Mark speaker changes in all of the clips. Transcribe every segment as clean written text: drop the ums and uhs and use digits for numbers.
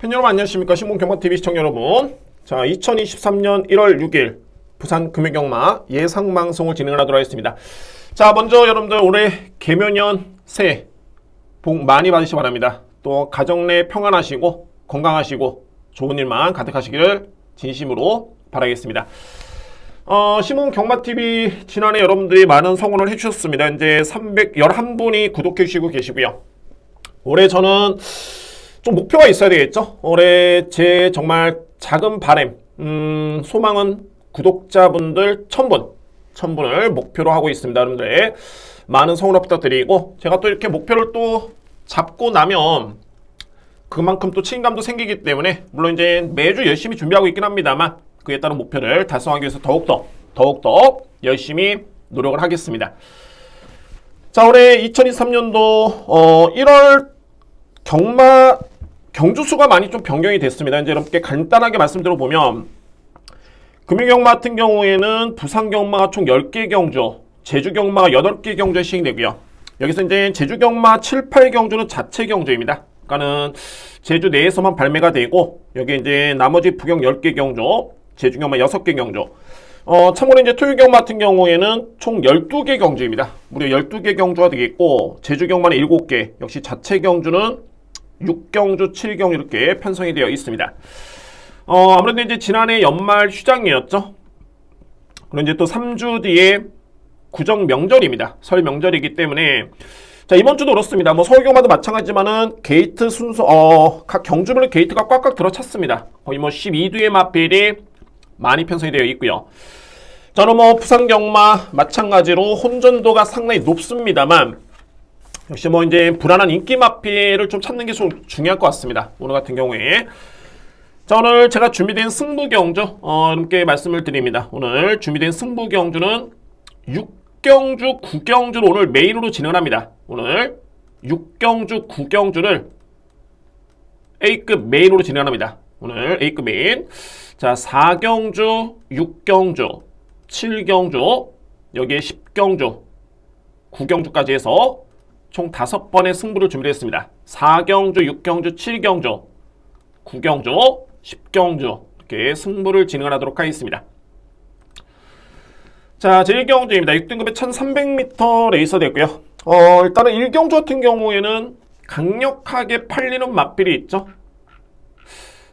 Speaker 1: 팬 여러분 안녕하십니까. 신문경마TV 시청자 여러분, 자 2023년 1월 6일 부산 금융경마 예상방송을 진행을 하도록 하겠습니다. 자 먼저 여러분들 올해 개묘년 새해 복 많이 받으시기 바랍니다. 또 가정 내 평안하시고 건강하시고 좋은 일만 가득하시기를 진심으로 바라겠습니다. 신문경마TV 지난해 여러분들이 많은 성원을 해주셨습니다. 이제 311분이 구독해 주시고 계시고요. 올해 저는 좀 목표가 있어야 되겠죠. 올해 제 정말 작은 바람, 소망은 구독자분들 1000분을 목표로 하고 있습니다. 여러분들 많은 성원 부탁드리고, 제가 또 이렇게 목표를 또 잡고 나면 그만큼 또 책임감도 생기기 때문에 물론 이제 매주 열심히 준비하고 있긴 합니다만, 그에 따른 목표를 달성하기 위해서 더욱더 열심히 노력을 하겠습니다. 자, 올해 2023년도 1월 경주수가 많이 좀 변경이 됐습니다. 이제 여러분께 간단하게 말씀드려보면, 금융경마 같은 경우에는 부산경마가 총 10개 경주, 제주경마가 8개 경주에 시행되고요. 여기서 이제 제주경마 7, 8경주는 자체 경주입니다. 그러니까는 제주 내에서만 발매가 되고, 여기 이제 나머지 부경 10개 경주, 제주경마 6개 경주. 참고로 이제 토요경마 같은 경우에는 총 12개 경주입니다. 무려 12개 경주가 되겠고, 제주경마는 7개, 역시 자체 경주는 6경주, 7경주 이렇게 편성이 되어 있습니다. 아무래도 이제 지난해 연말 휴장이었죠. 그리고 이제 또 3주 뒤에 구정 명절입니다. 설 명절이기 때문에, 자, 이번 주도 그렇습니다. 뭐 서울경마도 마찬가지지만은 게이트 순서, 각 경주별로 게이트가 꽉꽉 들어찼습니다. 거의 뭐 12두의 마필이 많이 편성이 되어 있고요. 저는 뭐 부산경마 마찬가지로 혼전도가 상당히 높습니다만, 역시 뭐 이제 불안한 인기 마필을 좀 찾는 게 좀 중요할 것 같습니다. 오늘 같은 경우에. 자, 오늘 제가 준비된 승부경주 여러분께 말씀을 드립니다. 오늘 준비된 승부경주는 6경주, 9경주로 오늘 메인으로 진행을 합니다. 오늘 6경주, 9경주를 A급 메인으로 진행합니다. 오늘 A급 메인. 자, 4경주, 6경주, 7경주, 여기에 10경주, 9경주까지 해서 총 5번의 승부를 준비했습니다. 4경주, 6경주, 7경주, 9경주, 10경주 이렇게 승부를 진행을 하도록 하겠습니다. 자, 제1경주입니다. 6등급의 1300m 레이서 됐고요. 일단은 1경주 같은 경우에는 강력하게 팔리는 마필이 있죠.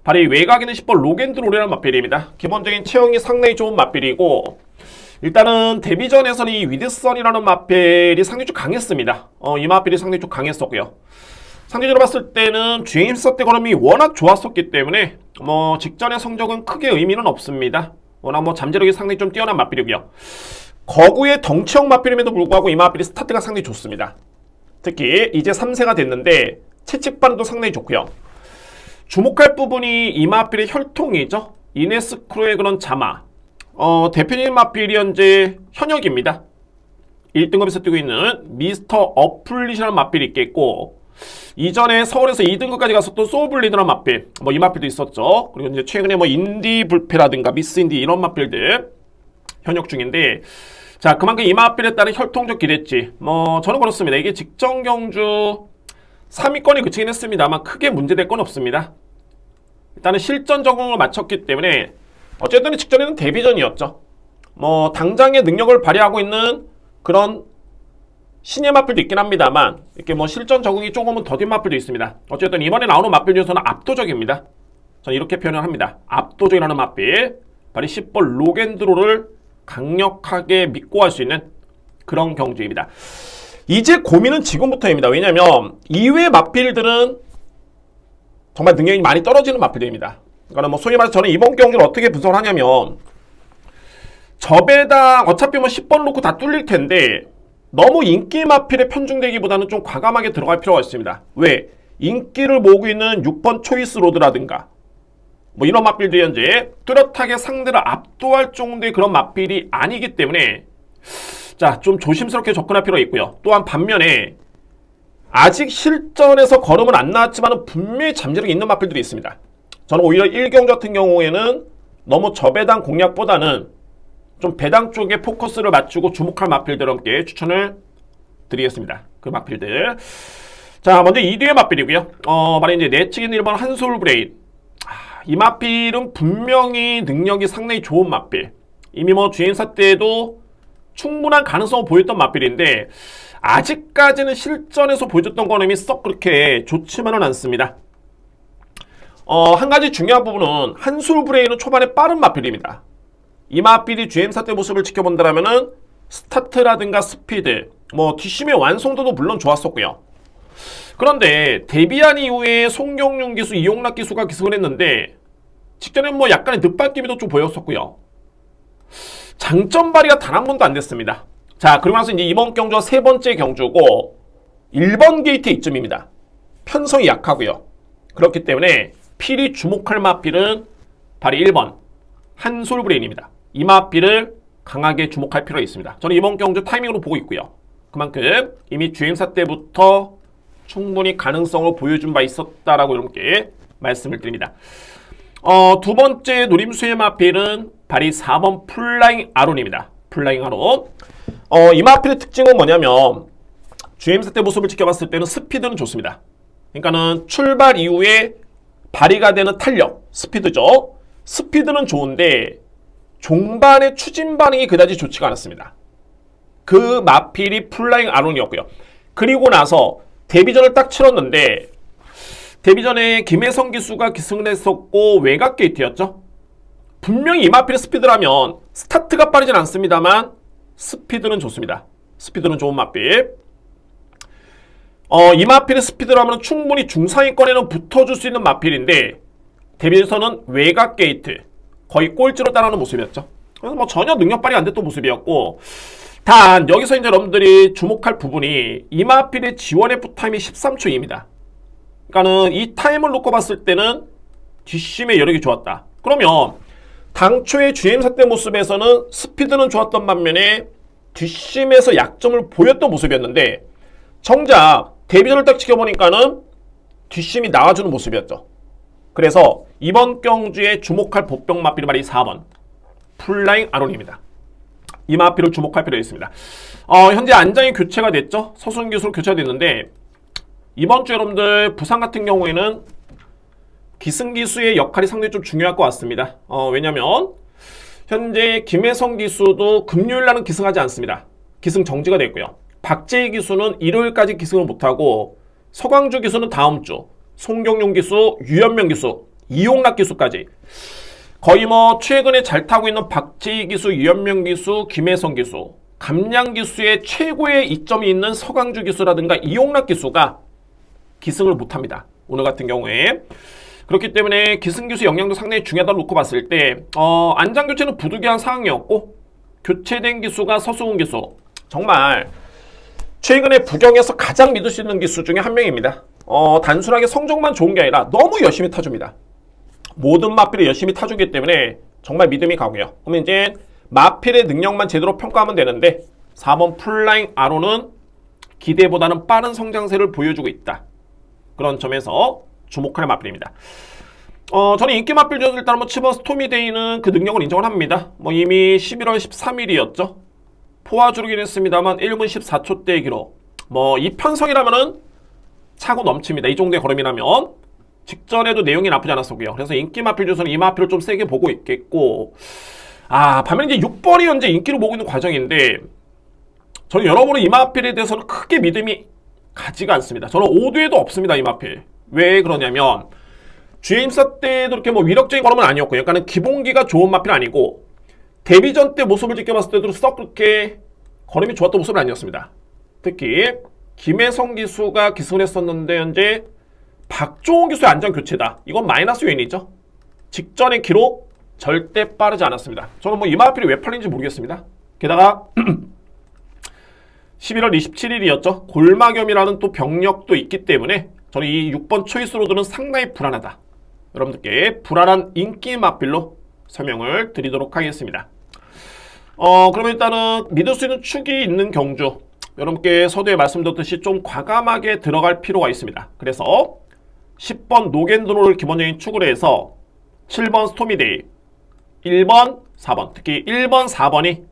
Speaker 1: 바로 이 외곽에는 10번 로겐드롤이라는 마필입니다. 기본적인 체형이 상당히 좋은 마필이고, 일단은 데뷔전에서는 이 위드선이라는 마필이 상당히 좀 강했습니다. 이 마필이 상당히 좀 강했었고요. 상대적으로 봤을 때는 주행 힘써 때 걸음이 워낙 좋았었기 때문에 뭐 직전의 성적은 크게 의미는 없습니다. 워낙 뭐 잠재력이 상당히 좀 뛰어난 마필이고요. 거구의 덩치형 마필임에도 불구하고 이 마필이 스타트가 상당히 좋습니다. 특히 이제 3세가 됐는데 채찍 반응도 상당히 좋고요. 주목할 부분이 이 마필의 혈통이죠. 이네스크로의 그런 자마. 대표적인 마필이 현재 현역입니다. 1등급에서 뛰고 있는 미스터 어플릿이라는 마필이 있겠고, 이전에 서울에서 2등급까지 갔었던 소울블리드라는 마필, 뭐 이 마필도 있었죠. 그리고 이제 최근에 뭐 인디 불패라든가 미스 인디 이런 마필들 현역 중인데, 자, 그만큼 이 마필에 따른 혈통적 기대치, 뭐 저는 그렇습니다. 이게 직전 경주 3위권에 그치긴 했습니다만 크게 문제될 건 없습니다. 일단은 실전 적응을 마쳤기 때문에, 어쨌든 직전에는 데뷔전이었죠. 뭐 당장의 능력을 발휘하고 있는 그런 신예 마필도 있긴 합니다만, 이렇게 뭐 실전 적응이 조금은 더딘 마필도 있습니다. 어쨌든 이번에 나오는 마필 중에서는 압도적입니다. 저는 이렇게 표현을 합니다. 압도적이라는 마필, 바로 10번 로겐드로를 강력하게 믿고 할 수 있는 그런 경주입니다. 이제 고민은 지금부터입니다. 왜냐하면 이외의 마필들은 정말 능력이 많이 떨어지는 마필들입니다. 그러니까 뭐 소위 말해서 저는 이번 경주를 어떻게 분석을 하냐면, 접에다 어차피 뭐 10번 놓고 다 뚫릴 텐데 너무 인기 마필에 편중되기보다는 좀 과감하게 들어갈 필요가 있습니다. 왜? 인기를 모으고 있는 6번 초이스 로드라든가 뭐 이런 마필들이 현재 뚜렷하게 상대를 압도할 정도의 그런 마필이 아니기 때문에, 자, 좀 조심스럽게 접근할 필요가 있고요. 또한 반면에 아직 실전에서 걸음은 안 나왔지만 분명히 잠재력이 있는 마필들이 있습니다. 저는 오히려 1경주 같은 경우에는 너무 저배당 공략보다는 좀 배당 쪽에 포커스를 맞추고 주목할 마필들과 함께 추천을 드리겠습니다. 그 마필들. 자, 먼저 2뒤의 맞필이고요. 바로 이제 내치긴 1번 한솔 브레인. 이 맞필은 분명히 능력이 상당히 좋은 맞필. 이미 뭐 주행사 때도 충분한 가능성을 보였던 맞필인데 아직까지는 실전에서 보여줬던 거는 이미 썩 그렇게 좋지만은 않습니다. 한 가지 중요한 부분은 한솔 브레인은 초반에 빠른 맞필입니다. 이 맞필이 GM사 때 모습을 지켜본다면은 스타트라든가 스피드, 뭐 뒷심의 완성도도 물론 좋았었고요. 그런데 데뷔한 이후에 송경용 기수, 이용락 기수가 기승을 했는데 직전엔 뭐 약간의 늦발기미도 좀 보였었고요. 장점 발휘가 단 한 번도 안 됐습니다. 자, 그리고 나서 이제 이번 경주가 세 번째 경주고 1번 게이트 이쯤입니다. 편성이 약하고요. 그렇기 때문에 필히 주목할 마필은 바로 1번 한솔 브레인입니다. 이 마필을 강하게 주목할 필요가 있습니다. 저는 이번 경주 타이밍으로 보고 있고요. 그만큼 이미 주행사 때부터 충분히 가능성을 보여준 바 있었다라고 이렇게 말씀을 드립니다. 두 번째 노림수의 마필은 바로 4번 플라잉 아론입니다. 플라잉 아론. 이 마필의 특징은 뭐냐면 GM사 때 모습을 지켜봤을 때는 스피드는 좋습니다. 그러니까는 출발 이후에 발휘가 되는 탄력, 스피드죠. 스피드는 좋은데 종반의 추진 반응이 그다지 좋지가 않았습니다. 그 마필이 플라잉 아론이었고요. 그리고 나서 데뷔전을 딱 치렀는데 데뷔전에 김혜성 기수가 기승을 했었고 외곽 게이트였죠. 분명히 이 마필의 스피드라면 스타트가 빠르진 않습니다만 스피드는 좋습니다. 스피드는 좋은 마필. 이 마필의 스피드라면 충분히 중상위권에는 붙어줄 수 있는 마필인데 데뷔에서는 외곽 게이트 거의 꼴찌로 따라오는 모습이었죠. 그래서 뭐 전혀 능력 발휘 안 됐던 모습이었고 단 여기서 이제 여러분들이 주목할 부분이 이 마필의 지원F 타임이 13초입니다. 그러니까는 이 타임을 놓고 봤을 때는 뒷심의 여력이 좋았다. 그러면 당초의 GM사 때 모습에서는 스피드는 좋았던 반면에 뒷심에서 약점을 보였던 모습이었는데 정작 데뷔전을 딱 지켜보니까는 뒷심이 나와주는 모습이었죠. 그래서 이번 경주에 주목할 복병 마필이 바로 4번 플라잉 아론입니다. 이 마필을 주목할 필요가 있습니다. 현재 안장이 교체가 됐죠. 서수훈 기수로 교체가 됐는데 이번 주 여러분들 부산 같은 경우에는 기승 기수의 역할이 상당히 좀 중요할 것 같습니다. 왜냐면 현재 김혜성 기수도 금요일날은 기승하지 않습니다. 기승 정지가 됐고요. 박재희 기수는 일요일까지 기승을 못하고 서광주 기수는 다음 주, 송경용 기수, 유현명 기수, 이용락 기수까지 거의 뭐 최근에 잘 타고 있는 박재희 기수, 유현명 기수, 김혜성 기수, 감량 기수의 최고의 이점이 있는 서광주 기수라든가 이용락 기수가 기승을 못합니다. 오늘 같은 경우에. 그렇기 때문에 기승 기수 영향도 상당히 중요하다고 놓고 봤을 때 안장 교체는 부득이한 상황이었고 교체된 기수가 서수훈 기수. 정말 최근에 부경에서 가장 믿을 수 있는 기수 중에 한 명입니다. 단순하게 성적만 좋은 게 아니라 너무 열심히 타줍니다. 모든 마필을 열심히 타주기 때문에 정말 믿음이 가고요. 그러면 이제 마필의 능력만 제대로 평가하면 되는데 4번 플라잉 아론은 기대보다는 빠른 성장세를 보여주고 있다. 그런 점에서 주목할 마필입니다. 저는 인기 마필 중에서 일단 한번 7번 스토미데이는 그 능력을 인정을 합니다. 뭐 이미 11월 13일이었죠. 포화주르긴 했습니다만 1분 14초대의 기록. 뭐 이 편성이라면은 차고 넘칩니다. 이 정도의 걸음이라면 직전에도 내용이 나쁘지 않았었고요. 그래서 인기 마필 중에서는 이 마필을 좀 세게 보고 있겠고 반면에 이제 6번이 현재 인기를 보고 있는 과정인데 저는 여러분은 이 마필에 대해서는 크게 믿음이 가지가 않습니다. 저는 5도에도 없습니다. 이 마필. 왜 그러냐면 GM사 때도 이렇게 뭐 위력적인 걸음은 아니었고요. 약간은 기본기가 좋은 마필 아니고 데뷔전 때 모습을 지켜봤을 때도 썩 그렇게 걸음이 좋았던 모습은 아니었습니다. 특히 김혜성 기수가 기승을 했었는데 현재 박종호 기수의 안전 교체다. 이건 마이너스 요인이죠. 직전의 기록 절대 빠르지 않았습니다. 저는 뭐 이 마필이 왜 팔린지 모르겠습니다. 게다가 11월 27일이었죠. 골마겸이라는 또 병력도 있기 때문에 저는 이 6번 초이스로드는 상당히 불안하다. 여러분들께 불안한 인기 마필로 설명을 드리도록 하겠습니다. 그러면 일단은 믿을 수 있는 축이 있는 경주 여러분께 서두에 말씀드렸듯이 좀 과감하게 들어갈 필요가 있습니다. 그래서 10번 노겐드로를 기본적인 축으로 해서 7번 스토미데이 1번, 4번 특히 1번, 4번이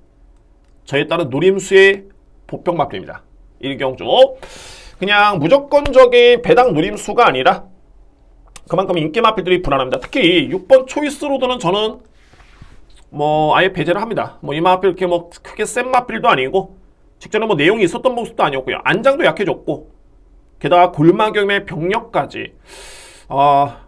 Speaker 1: 저에 따른 노림수의 보병 마필입니다. 1경주 그냥 무조건적인 배당 누림수가 아니라 그만큼 인기 마필들이 불안합니다. 특히 6번 초이스 로드는 저는 뭐 아예 배제를 합니다. 뭐 이 마필 이렇게 뭐 크게 센 마필도 아니고 직전에 뭐 내용이 있었던 모습도 아니었고요. 안장도 약해졌고 게다가 골마겸의 병력까지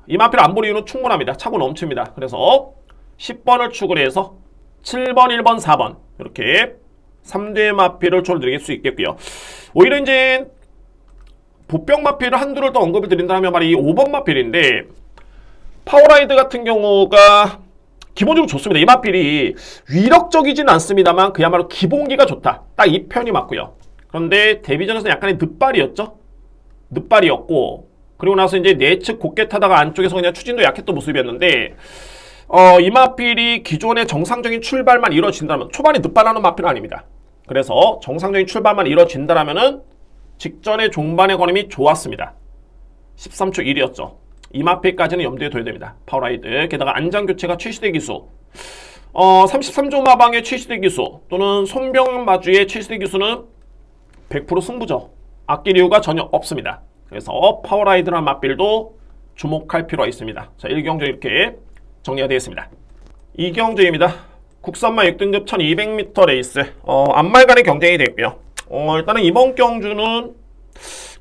Speaker 1: 이 마필 안 볼 이유는 충분합니다. 차고 넘칩니다. 그래서 10번을 추구를 해서 7번, 1번, 4번 이렇게 3대 마필을 초를 수 있겠고요. 오히려 이제 보병 마필을 한두를 더 언급을 드린다면 말이 이 5번 마필인데 파워라이드 같은 경우가 기본적으로 좋습니다. 이 마필이 위력적이진 않습니다만 그야말로 기본기가 좋다. 딱 이 편이 맞고요. 그런데 데뷔전에서 약간의 늦발이었죠. 늦발이었고 그리고 나서 이제 내측 곱게 타다가 안쪽에서 그냥 추진도 약했던 모습이었는데 이 마필이 기존의 정상적인 출발만 이루어진다면 초반에 늦발하는 마필은 아닙니다. 그래서 정상적인 출발만 이루어진다면은 직전의 종반의 걸음이 좋았습니다. 13초 1이었죠. 이 마필까지는 염두에 둬야 됩니다. 파워라이드 게다가 안장교체가 최시대 기수 33조 마방의 최시대 기수 또는 손병 마주의 최시대 기수는 100% 승부죠. 아낄 이유가 전혀 없습니다. 그래서 파워라이드라는 마필도 주목할 필요가 있습니다. 자, 1경주 이렇게 정리가 되겠습니다. 2경주입니다. 국산마 6등급 1200m 레이스 앞말 간의 경쟁이 되고요. 일단은 이번 경주는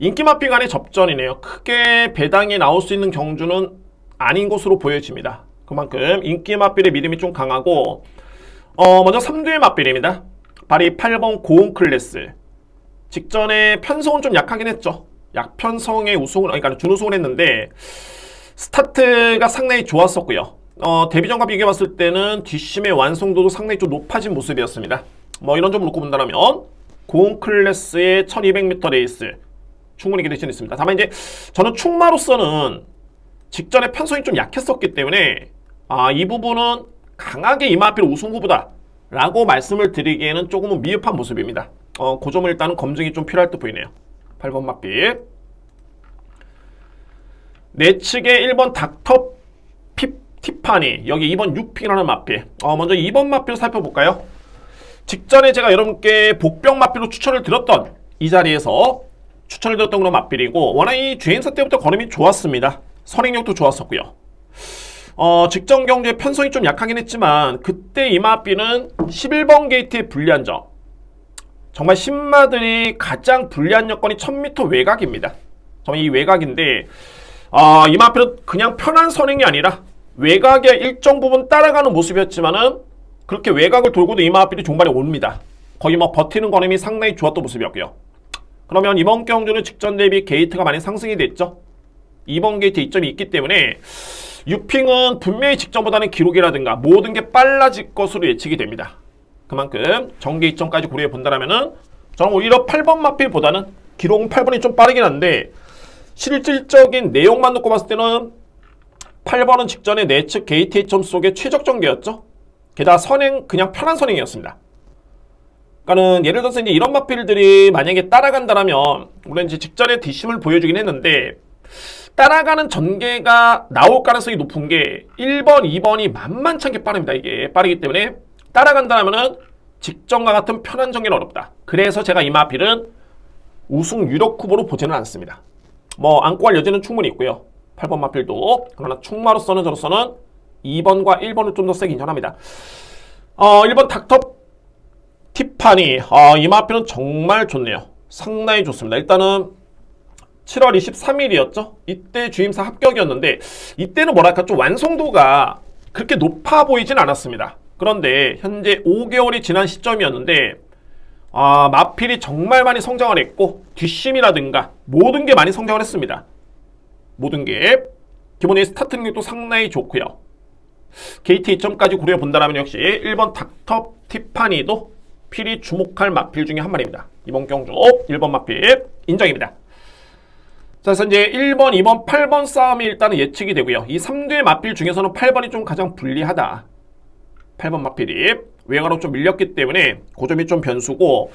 Speaker 1: 인기 마필 간의 접전이네요. 크게 배당이 나올 수 있는 경주는 아닌 것으로 보여집니다. 그만큼 인기 마필의 믿음이 좀 강하고 먼저 3두의 마필입니다. 발이 8번 고운 클래스 직전에 편성은 좀 약하긴 했죠. 약편성의 우승을 그러니까 준우승을 했는데 스타트가 상당히 좋았었고요. 데뷔전과 비교해봤을 때는 뒷심의 완성도도 상당히 좀 높아진 모습이었습니다. 뭐 이런 점을 놓고 본다면 고운 클래스의 1200m 레이스 충분히 기대할 수 있습니다. 다만 이제 저는 충마로서는 직전에 편성이 좀 약했었기 때문에 이 부분은 강하게 이 마필 우승 후보다 라고 말씀을 드리기에는 조금은 미흡한 모습입니다. 그 점을 일단은 검증이 좀 필요할 듯 보이네요. 8번 마필 내측의 1번 닥터 티파니 여기 2번 6픽이라는 마필 먼저 2번 마필 살펴볼까요? 직전에 제가 여러분께 복병 마필로 추천을 드렸던 이 자리에서 추천을 드렸던 그런 마필이고 워낙 이 주행사 때부터 걸음이 좋았습니다. 선행력도 좋았었고요. 직전 경주에 편성이 좀 약하긴 했지만 그때 이 마필은 11번 게이트에 불리한 점 정말 신마들이 가장 불리한 여건이 1000m 외곽입니다. 정말 이 외곽인데 이 마필은 그냥 편한 선행이 아니라 외곽의 일정 부분 따라가는 모습이었지만은 그렇게 외곽을 돌고도 이 마필이 종반에 옵니다. 거의 뭐 버티는 걸음이 상당히 좋았던 모습이었고요. 그러면 이번 경주는 직전 대비 게이트가 많이 상승이 됐죠. 2번 게이트 이점이 있기 때문에 6핑은 분명히 직전보다는 기록이라든가 모든 게 빨라질 것으로 예측이 됩니다. 그만큼 전개 이점까지 고려해 본다면은 저는 오히려 8번 마필보다는 기록은 8번이 좀 빠르긴 한데 실질적인 내용만 놓고 봤을 때는 8번은 직전에 내측 게이트 이점 속의 최적 전개였죠. 게다가 선행 그냥 편한 선행이었습니다. 그러니까는 예를 들어서 이제 이런 마필들이 만약에 따라간다라면 물론 이제 직전에 뒷심을 보여주긴 했는데 따라가는 전개가 나올 가능성이 높은 게 1번, 2번이 만만치 않게 빠릅니다. 이게 빠르기 때문에 따라간다라면은 직전과 같은 편한 전개는 어렵다. 그래서 제가 이 마필은 우승 유력 후보로 보지는 않습니다. 뭐 안고 갈 여지는 충분히 있고요. 8번 마필도 그러나 충마로서는 저로서는 2번과 1번을 좀 더 세게 인정합니다. 1번 닥터 티파니 이 마필은 정말 좋네요. 상당히 좋습니다. 일단은 7월 23일이었죠. 이때 주임사 합격이었는데 이때는 뭐랄까 좀 완성도가 그렇게 높아 보이진 않았습니다. 그런데 현재 5개월이 지난 시점이었는데 마필이 정말 많이 성장을 했고 뒷심이라든가 모든 게 많이 성장을 했습니다. 모든 게 기본의 스타트 능력도 상당히 좋고요. 게이트 2점까지 고려해 본다면 역시 1번 닥터 티파니도 필히 주목할 마필 중에 한 마리입니다. 이번 경주 1번 마필 인정입니다. 자, 그래서 이제 1번, 2번, 8번 싸움이 일단은 예측이 되고요. 이 3두의 마필 중에서는 8번이 좀 가장 불리하다. 8번 마필이 외곽으로 좀 밀렸기 때문에 그 점이 좀 변수고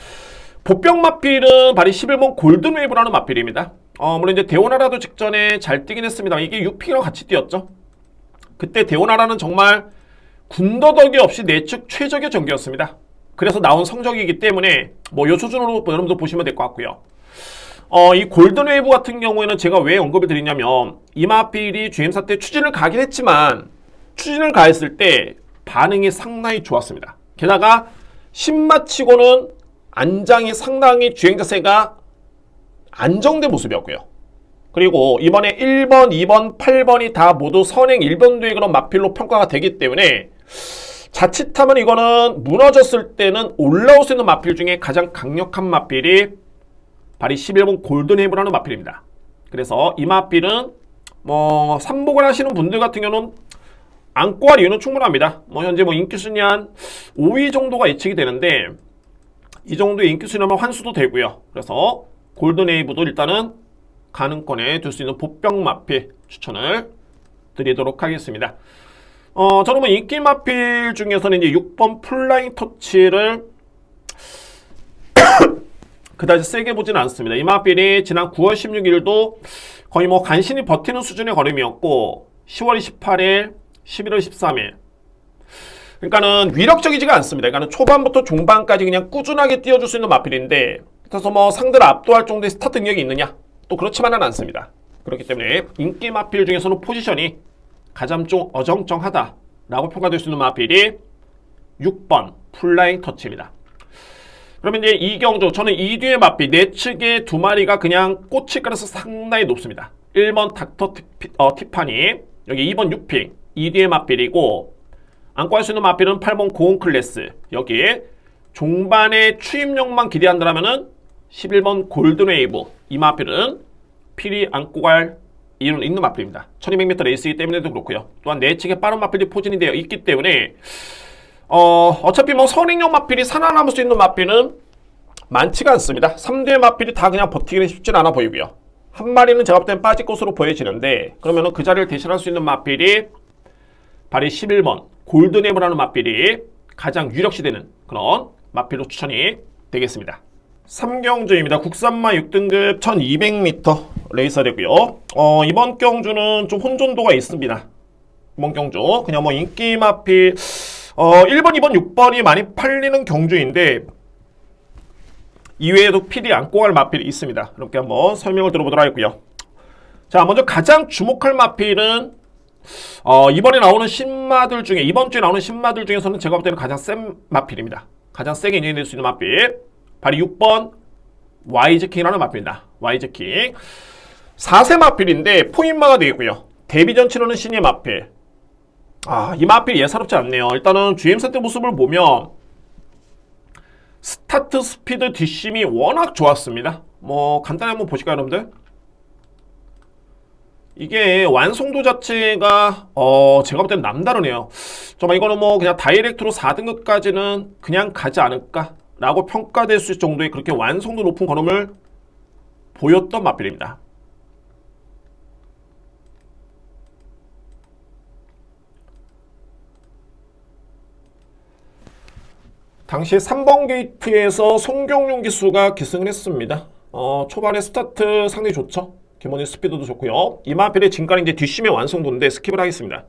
Speaker 1: 보병 마필은 발이 11번 골든웨이브라는 마필입니다. 물론 이제 대원하라도 직전에 잘 뛰긴 했습니다. 이게 6픽이랑 같이 뛰었죠. 그때 대원하라는 정말 군더더기 없이 내측 최적의 전개였습니다. 그래서 나온 성적이기 때문에 뭐 요 수준으로 여러분도 보시면 될 것 같고요. 이 골든웨이브 같은 경우에는 제가 왜 언급을 드리냐면 이마필이 GM사 때 추진을 가긴 했지만 추진을 가했을 때 반응이 상당히 좋았습니다. 게다가 신마치고는 안장이 상당히 주행 자세가 안정된 모습이었고요. 그리고 이번에 1번, 2번, 8번이 다 모두 선행 1번도의 그런 마필로 평가가 되기 때문에 자칫하면 이거는 무너졌을 때는 올라올 수 있는 마필 중에 가장 강력한 마필이 바로 11번 골든웨이브라는 마필입니다. 그래서 이 마필은 뭐 삼복을 하시는 분들 같은 경우는 안고 할 이유는 충분합니다. 현재 인기 순위 한 5위 정도가 예측이 되는데 이 정도의 인기 순위라면 환수도 되고요. 그래서 골든웨이브도 일단은 가능권에 둘 수 있는 보병 마필 추천을 드리도록 하겠습니다. 저는 인기 마필 중에서는 이제 6번 플라잉 터치를 그다지 세게 보지는 않습니다. 이 마필이 지난 9월 16일도 거의 간신히 버티는 수준의 걸음이었고 10월 28일, 11월 13일 그러니까는 위력적이지가 않습니다. 그러니까는 초반부터 중반까지 그냥 꾸준하게 띄워줄 수 있는 마필인데 그래서 상대를 압도할 정도의 스타트 능력이 있느냐? 또 그렇지만은 않습니다. 그렇기 때문에 인기 마필 중에서는 포지션이 가장 좀 어정쩡하다라고 평가될 수 있는 마필이 6번 플라잉 터치입니다. 그러면 이제 이경주, 저는 이 뒤에 마필 내측의 두 마리가 그냥 꽂힐 가능성이 상당히 높습니다. 1번 닥터 티파니, 여기 2번 유핑, 이 뒤에 마필이고 안고 할 수 있는 마필은 8번 고온 클래스, 여기에 종반의 추임력만 기대한다면은 11번 골든웨이브, 이 마필은 필히 안고 갈 이유는 있는 마필입니다. 1200m 레이스이기 때문에도 그렇고요. 또한 내측에 빠른 마필이 포진이 되어 있기 때문에 어차피 선행형 마필이 살아남을 수 있는 마필은 많지가 않습니다. 3대의 마필이 다 그냥 버티기는 쉽진 않아 보이고요. 한 마리는 제가 볼 땐 빠질 것으로 보여지는데 그러면은 그 자리를 대신할 수 있는 마필이 바로 11번 골든웨이브라는 마필이 가장 유력시되는 그런 마필로 추천이 되겠습니다. 3경주입니다. 국산마 6등급 1200m 레이서 되고요. 이번 경주는 좀 혼돈도가 있습니다. 이번 경주 그냥 인기 마필 1번, 2번, 6번이 많이 팔리는 경주인데 이외에도 필히 안고 갈 마필이 있습니다. 이렇게 한번 설명을 들어보도록 하겠고요. 자, 먼저 가장 주목할 마필은 이번에 나오는 신마들 중에 이번 주에 나오는 신마들 중에서는 제가 볼 때는 가장 센 마필입니다. 가장 세게 인정될 수 있는 마필 바로 6번 와이즈킹이라는 마필입니다. 와이즈킹 4세 마필인데 포인마가 되겠고요. 데뷔전 치르는 신의 마필. 이 마필 예사롭지 않네요. 일단은 GM사 때 모습을 보면 스타트 스피드 뒷심이 워낙 좋았습니다. 간단히 한번 보실까요, 여러분들? 이게 완성도 자체가 제가 볼 때는 남다르네요. 정말 이거는 그냥 다이렉트로 4등급까지는 그냥 가지 않을까 라고 평가될 수 있을 정도의 그렇게 완성도 높은 걸음을 보였던 마필입니다. 당시 3번 게이트에서 송경용 기수가 기승을 했습니다. 초반에 스타트 상당히 좋죠. 기본의 스피드도 좋고요. 이 마필의 진가는 이제 뒷심의 완성도인데 스킵을 하겠습니다.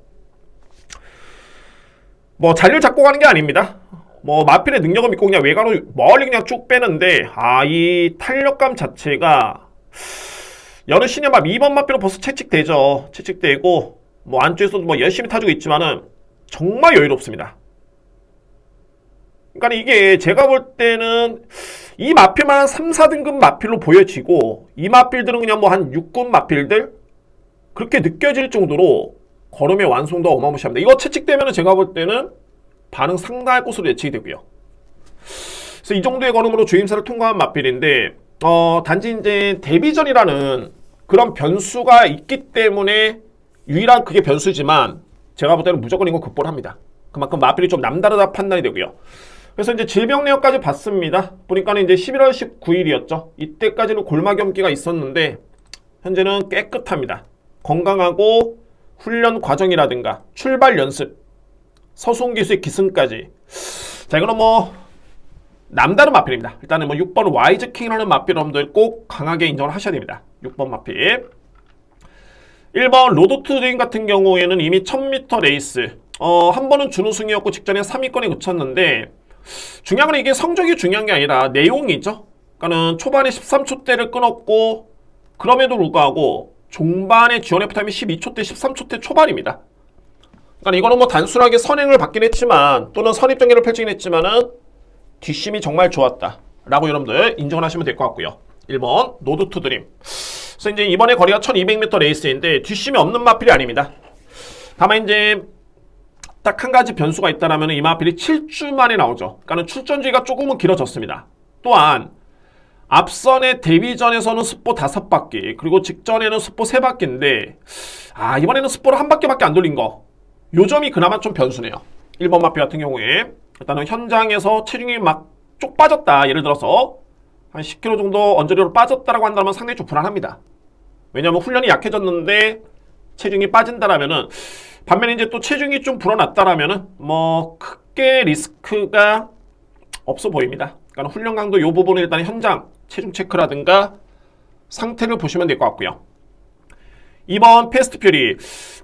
Speaker 1: 자리를 잡고 가는 게 아닙니다. 마필의 능력을 믿고 그냥 외곽으로 멀리 그냥 쭉 빼는데 이 탄력감 자체가 여느 신협 2번 마필은 벌써 채찍되죠. 채찍되고 안쪽에서도 열심히 타주고 있지만은 정말 여유롭습니다. 그러니까 이게 제가 볼 때는 이 마필만 한 3, 4등급 마필로 보여지고 이 마필들은 그냥 한 6급 마필들 그렇게 느껴질 정도로 걸음의 완성도가 어마무시합니다. 이거 채찍되면은 제가 볼 때는 반응 상당할 것으로 예측이 되고요. 그래서 이 정도의 걸음으로 주임사를 통과한 마필인데 단지 이제 데뷔전이라는 그런 변수가 있기 때문에 유일한 그게 변수지만 제가 볼 때는 무조건 이거 극복을 합니다. 그만큼 마필이 좀 남다르다 판단이 되고요. 그래서 이제 질병 내역까지 봤습니다. 보니까는 이제 11월 19일이었죠. 이때까지는 골마겸기가 있었는데 현재는 깨끗합니다. 건강하고 훈련 과정이라든가 출발 연습, 서수훈 기수의 기승까지. 자, 이거는 남다른 마필입니다. 일단은 6번 와이즈킹이라는 마필 여러분들 꼭 강하게 인정을 하셔야 됩니다. 6번 마필. 1번 로드투드인 같은 경우에는 이미 1000m 레이스 한 번은 준우승이었고 직전에 3위권에 그쳤는데 중요한 건 이게 성적이 중요한 게 아니라 내용이죠. 그러니까는 초반에 13초대를 끊었고 그럼에도 불구하고 종반에 지원F 타임이 12초대, 13초대 초반입니다. 그러니까 이거는 뭐 단순하게 선행을 받긴 했지만 또는 선입전개를 펼치긴 했지만은 뒷심이 정말 좋았다 라고 여러분들 인정을 하시면 될 것 같고요. 1번 노드 투 드림. 그래서 이제 이번에 거리가 1200m 레이스인데 뒷심이 없는 마필이 아닙니다. 다만 이제 딱 한 가지 변수가 있다라면 이 마필이 7주 만에 나오죠. 그러니까 출전주기가 조금은 길어졌습니다. 또한 앞선의 데뷔전에서는 스포 5바퀴 그리고 직전에는 스포 3바퀴인데 이번에는 스포를 1바퀴밖에 안 돌린 거 요 점이 그나마 좀 변수네요. 1번 마필 같은 경우에 일단은 현장에서 체중이 막 쪽 빠졌다, 예를 들어서 한 10kg 정도 언저리로 빠졌다라고 한다면 상당히 좀 불안합니다. 왜냐하면 훈련이 약해졌는데 체중이 빠진다라면은, 반면에 이제 또 체중이 좀 불어났다라면은 뭐 크게 리스크가 없어 보입니다. 그러니까 훈련 강도 이 부분은 일단 현장 체중 체크라든가 상태를 보시면 될 것 같고요. 2번 패스트 퓨리.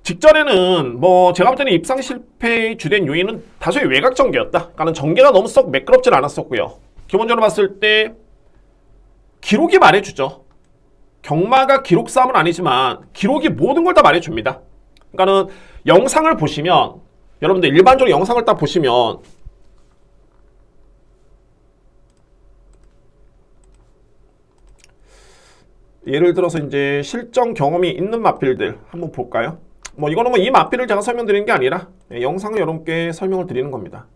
Speaker 1: 직전에는 뭐 제가 볼 때는 입상 실패의 주된 요인은 다소의 외곽 전개였다. 그러니까 전개가 너무 썩 매끄럽진 않았었고요. 기본적으로 봤을 때 기록이 말해주죠. 경마가 기록 싸움은 아니지만 기록이 모든 걸 다 말해줍니다. 그러니까는 영상을 보시면, 여러분들 일반적으로 영상을 딱 보시면 예를 들어서 이제 실전 경험이 있는 마필들 한번 볼까요? 뭐 이거는 뭐 이 마필을 제가 설명드리는 게 아니라 영상을 여러분께 설명을 드리는 겁니다.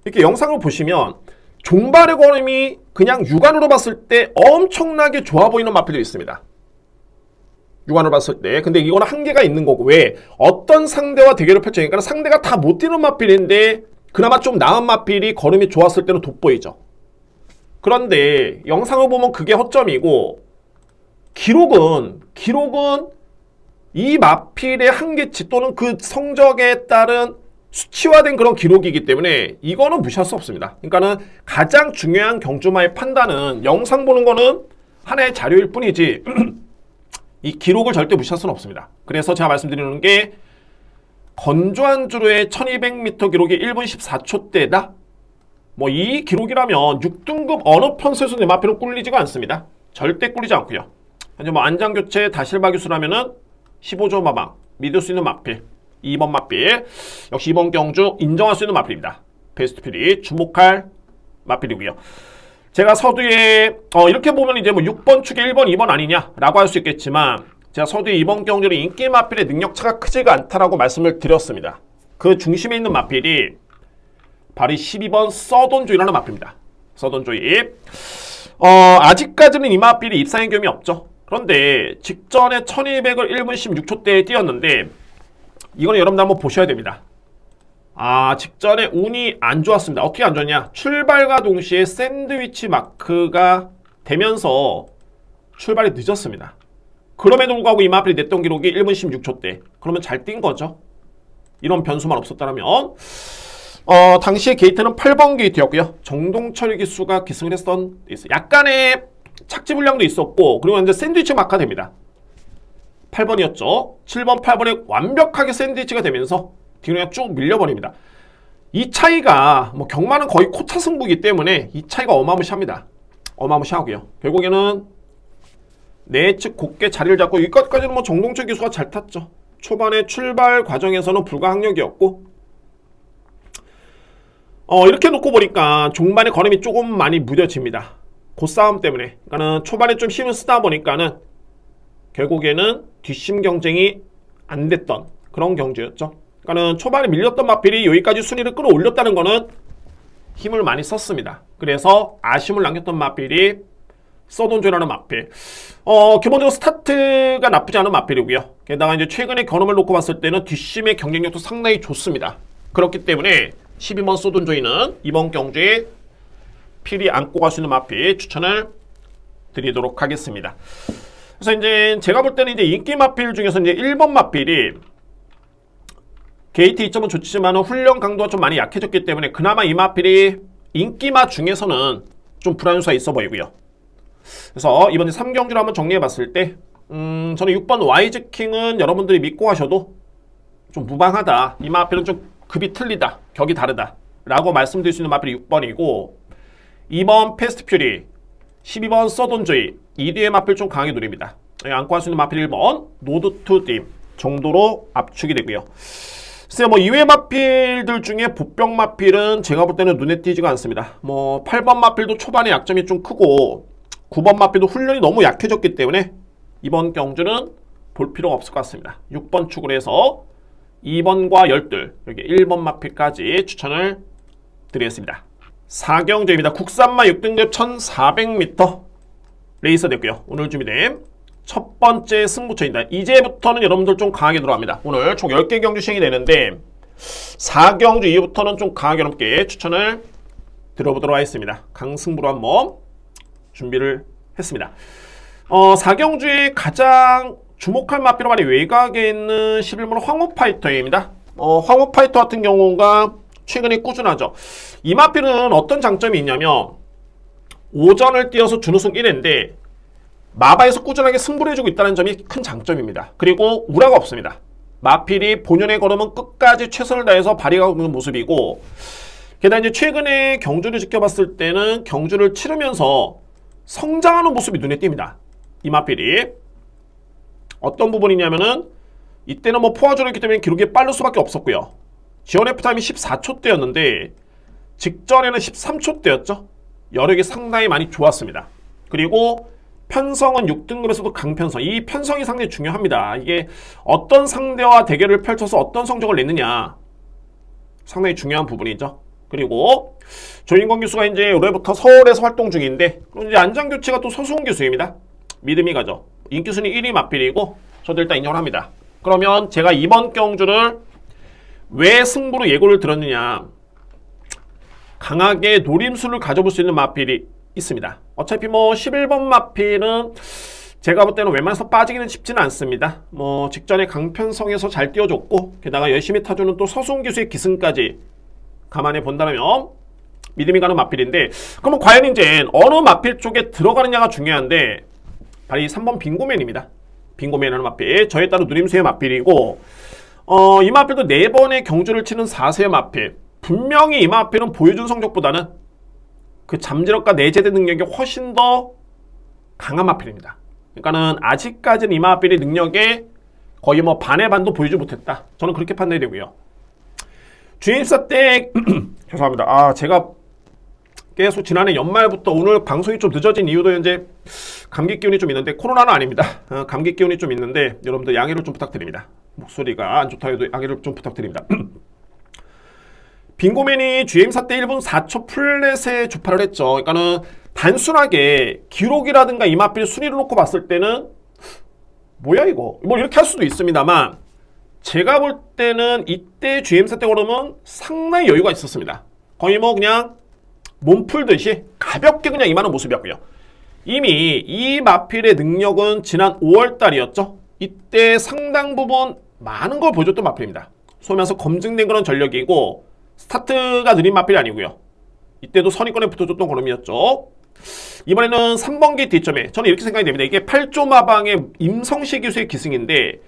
Speaker 1: 이렇게 영상을 보시면 종발의 걸음이 그냥 육안으로 봤을 때 엄청나게 좋아 보이는 마필도 있습니다. 육안으로 봤을 때. 근데 이거는 한계가 있는 거고, 왜? 어떤 상대와 대결을 펼쳐니까 상대가 다 못 뛰는 마필인데 그나마 좀 나은 마필이 걸음이 좋았을 때는 돋보이죠. 그런데 영상을 보면 그게 허점이고, 기록은 이 마필의 한계치 또는 그 성적에 따른 수치화된 그런 기록이기 때문에 이거는 무시할 수 없습니다. 그러니까는 가장 중요한 경주마의 판단은 영상 보는 거는 하나의 자료일 뿐이지 이 기록을 절대 무시할 수는 없습니다. 그래서 제가 말씀드리는 게, 건조한 주로의 1200m 기록이 1분 14초대다? 뭐 이 기록이라면 6등급 어느 편수에서 내 마필은 꿀리지가 않습니다. 절대 꿀리지 않고요. 현재 뭐 안장교체 다실바기수라면은 15조 마방 믿을 수 있는 마필. 2번 마필. 역시 이번 경주 인정할 수 있는 마필입니다. 베스트 필이 주목할 마필이고요. 제가 서두에 이렇게 보면 이제 뭐 6번 축에 1번, 2번 아니냐라고 할 수 있겠지만, 제가 서두에 이번 경주는 인기 마필의 능력차가 크지가 않다라고 말씀을 드렸습니다. 그 중심에 있는 마필이 바로 12번 서던조이라는 마필입니다. 서던조이. 아직까지는 이 마필이 입상의 경험이 없죠. 그런데 직전에 1200을 1분 16초대에 뛰었는데, 이거는 여러분들 한번 보셔야 됩니다. 직전에 운이 안 좋았습니다. 어떻게 안 좋냐? 출발과 동시에 샌드위치 마크가 되면서 출발이 늦었습니다. 그럼에도 불구하고 이 마필이 냈던 기록이 1분 16초대. 그러면 잘 뛴 거죠. 이런 변수만 없었다면, 당시에 게이트는 8번 게이트였고요. 정동철 기수가 기승을 했던, 약간의 착지 불량도 있었고, 그리고 이제 샌드위치 마크가 됩니다. 8번이었죠. 7번, 8번에 완벽하게 샌드위치가 되면서 뒤로 그냥 쭉 밀려버립니다. 이 차이가, 뭐 경마는 거의 코차 승부이기 때문에 이 차이가 어마무시합니다. 어마무시하고요. 결국에는 내측 곱게 자리를 잡고, 여기까지는 뭐 정동철 기수가 잘 탔죠. 초반에 출발 과정에서는 불가항력이었고, 이렇게 놓고 보니까 종반의 걸음이 조금 많이 무뎌집니다. 그 싸움 때문에. 그러니까는 초반에 좀 힘을 쓰다 보니까는 결국에는 뒷심 경쟁이 안 됐던 그런 경주였죠. 그러니까는 초반에 밀렸던 마필이 여기까지 순위를 끌어올렸다는 거는 힘을 많이 썼습니다. 그래서 아쉬움을 남겼던 마필이 서던조라는 마필. 기본적으로 스타트가 나쁘지 않은 마필이고요. 게다가 이제 최근에 경험을 놓고 봤을 때는 뒷심의 경쟁력도 상당히 좋습니다. 그렇기 때문에 12번 서던조이는 이번 경주에 필히 안고 갈 수 있는 마필 추천을 드리도록 하겠습니다. 그래서 이제 제가 볼 때는 이제 인기 마필 중에서 이제 1번 마필이 게이트 2점은 좋지만 훈련 강도가 좀 많이 약해졌기 때문에 그나마 이 마필이 인기마 중에서는 좀 불안 요소가 있어 보이고요. 그래서 이번에 3경주를 한번 정리해 봤을 때 저는 6번 와이즈킹은 여러분들이 믿고 하셔도 좀 무방하다. 이 마필은 좀 급이 틀리다. 격이 다르다. 라고 말씀드릴 수 있는 마필이 6번이고 2번 패스트 퓨리, 12번 서던조이, 이 뒤에 마필 좀 강하게 노립니다. 안고 할 수 있는 마필 1번 노드 투 딤 정도로 압축이 되고요. 글쎄요, 뭐 이외의 마필들 중에 보병 마필은 제가 볼 때는 눈에 띄지가 않습니다. 뭐 8번 마필도 초반에 약점이 좀 크고 9번 마필도 훈련이 너무 약해졌기 때문에 이번 경주는 볼 필요가 없을 것 같습니다. 6번 축으로 해서 2번과 12, 여기 1번 마필까지 추천을 드리겠습니다. 4경주입니다. 국산마 6등급 1400m 레이서 됐고요. 오늘 준비된 첫 번째 승부처입니다. 이제부터는 여러분들 좀 강하게 들어갑니다. 오늘 총 10개 경주 시행이 되는데 4경주 이후부터는 좀 강하게 넘게 추천을 들어보도록 하겠습니다. 강승부로 한번 준비를 했습니다. 4경주의 가장 주목할 마필로 많이 외곽에 있는 11번 황후파이터입니다. 황후파이터 같은 경우가 최근에 꾸준하죠. 이 마필은 어떤 장점이 있냐면 오전을 뛰어서 준우승 1회인데 마바에서 꾸준하게 승부를 해주고 있다는 점이 큰 장점입니다. 그리고 우라가 없습니다. 마필이 본연의 걸음은 끝까지 최선을 다해서 발휘하고 있는 모습이고 게다가 이제 최근에 경주를 지켜봤을 때는 경주를 치르면서 성장하는 모습이 눈에 띕니다. 이 마필이 어떤 부분이냐면은 이때는 뭐 포화조를 했기 때문에 기록이 빠를 수밖에 없었고요. 지원 F타임이 14초대였는데 직전에는 13초대였죠. 여력이 상당히 많이 좋았습니다. 그리고 편성은 6등급에서도 강편성. 이 편성이 상당히 중요합니다. 이게 어떤 상대와 대결을 펼쳐서 어떤 성적을 냈느냐 상당히 중요한 부분이죠. 그리고 조인권 교수가 이제 올해부터 서울에서 활동 중인데 이제 안장 교체가 또 서수홍 교수입니다. 믿음이 가죠. 인기 순위 1위 마필이고 저도 일단 인정을 합니다. 그러면 제가 이번 경주를 왜 승부로 예고를 들었느냐, 강하게 노림수를 가져볼 수 있는 마필이 있습니다. 어차피 뭐 11번 마필은 제가 볼 때는 웬만해서 빠지기는 쉽지는 않습니다. 뭐 직전에 강편성에서 잘 띄워줬고 게다가 열심히 타주는 또 서수홍 교수의 기승까지 감안해 본다면 믿음이 가는 마필인데 그러면 과연 이제 어느 마필 쪽에 들어가느냐가 중요한데 바로 이 3번 빙고맨입니다. 빙고맨이라는 마필, 저에 따른 누림수의 마필이고 이 마필도 4번의 경주를 치는 4세의 마필. 분명히 이 마필은 보여준 성적보다는 그 잠재력과 내재된 능력이 훨씬 더 강한 마필입니다. 그러니까는 아직까지는 이 마필의 능력에 거의 뭐 반의 반도 보이지 못했다. 저는 그렇게 판단이 되고요. 주행입사 때 죄송합니다. 제가 계속 지난해 연말부터 오늘 방송이 좀 늦어진 이유도 현재 감기 기운이 좀 있는데 코로나는 아닙니다. 감기 기운이 좀 있는데 여러분들 양해를 좀 부탁드립니다. 목소리가 안 좋다 해도 양해를 좀 부탁드립니다. 빙고맨이 GM사 때 1분 4초 플랫에 주파를 했죠. 그러니까는 단순하게 기록이라든가 이 마필 순위를 놓고 봤을 때는 뭐야 이거? 뭐 이렇게 할 수도 있습니다만 제가 볼 때는 이때 GM사 때 걸으면 상당히 여유가 있었습니다. 거의 뭐 그냥 몸 풀듯이 가볍게 그냥 임하는 모습이었고요. 이미 이 마필의 능력은 지난 5월달이었죠. 이때 상당 부분 많은 걸 보여줬던 마필입니다. 소면서 검증된 그런 전력이고 스타트가 느린 마필이 아니고요. 이때도 선의권에 붙어줬던 걸음이었죠. 이번에는 3번기 뒷점에 저는 이렇게 생각이 됩니다. 이게 8조 마방의 임성시 기수의 기승인데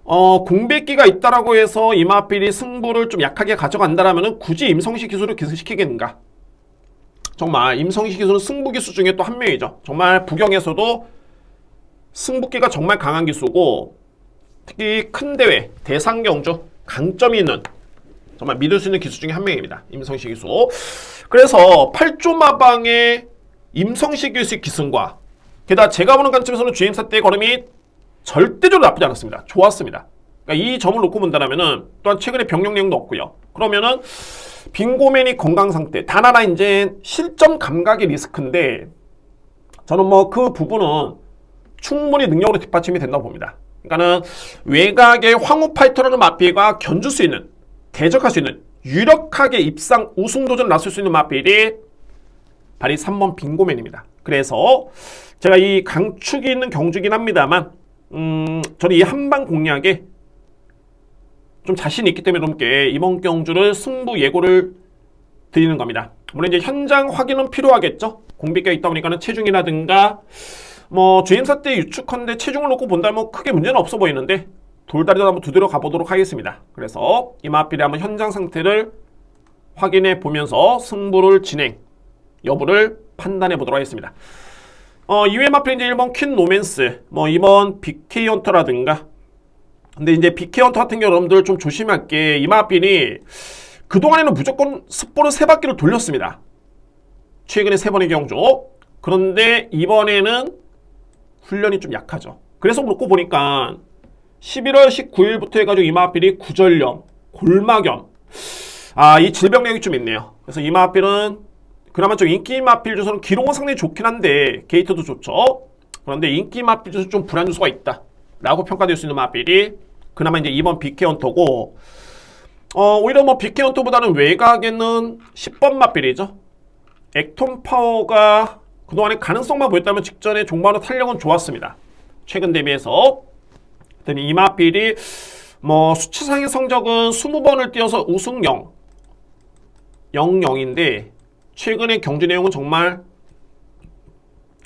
Speaker 1: 공백기가 있다라고 해서 이 마필이 승부를 좀 약하게 가져간다라면 굳이 임성시 기수를 기승시키겠는가? 정말 임성시 기수는 승부 기수 중에 또 한 명이죠. 정말 부경에서도 승부기가 정말 강한 기수고 특히 큰 대회, 대상경주 강점이 있는 정말 믿을 수 있는 기수 중에 한 명입니다. 임성시 기수. 그래서 8조 마방의 임성시 기수의 기승과 게다가 제가 보는 관점에서는 GM사 때의 걸음이 절대적으로 나쁘지 않았습니다. 좋았습니다. 그러니까 이 점을 놓고 본다면은 또한 최근에 병력 내용도 없고요. 그러면은 빙고맨이 건강 상태 단 하나 이제 실점 감각의 리스크인데 저는 뭐 그 부분은 충분히 능력으로 뒷받침이 된다고 봅니다. 그러니까는 외곽의 황후파이터라는 마필과 견줄 수 있는 대적할 수 있는 유력하게 입상 우승 도전을 나설 수 있는 마필이 바로 3번 빙고맨입니다. 그래서 제가 이 강축이 있는 경주긴 합니다만 저는 이 한방 공략에 좀 자신이 있기 때문에 여러분께 이번 경주를 승부 예고를 드리는 겁니다. 물론 이제 현장 확인은 필요하겠죠. 공백기가 있다 보니까는 체중이라든가 뭐 주행사 때 유축컨대 체중을 놓고 본다면 크게 문제는 없어 보이는데 돌다리도 한번 두드려 가보도록 하겠습니다. 그래서 이 마필의 한번 현장 상태를 확인해 보면서 승부를 진행 여부를 판단해 보도록 하겠습니다. 이외 마필 이제 1번 퀸 로맨스, 2번 BK 헌터라든가. 근데 이제 BK 헌터 같은 경우 여러분들 좀 조심할 게 이 마필이 그동안에는 무조건 습보를 3바퀴를 돌렸습니다. 최근에 3번의 경주. 그런데 이번에는 훈련이 좀 약하죠. 그래서 그렇고 보니까 11월 19일부터 해가지고 이 마필이 구절염, 골막염, 이 질병력이 좀 있네요. 그래서 이 마필은 그나마 좀 인기 마필 중에서는 기록은 상당히 좋긴 한데 게이트도 좋죠. 그런데 인기 마필 중에서 좀 불안 요소가 있다 라고 평가될 수 있는 마필이 그나마 이제 2번 BK 헌터고, 오히려 뭐 BK 헌터보다는 외곽에는 10번 마필이죠. 액톤 파워가 그동안에 가능성만 보였다면 직전에 종반의 탄력은 좋았습니다. 최근 대비해서. 이 마필이 뭐 수치상의 성적은 20번을 뛰어서 우승 0, 0인데 최근에 경주 내용은 정말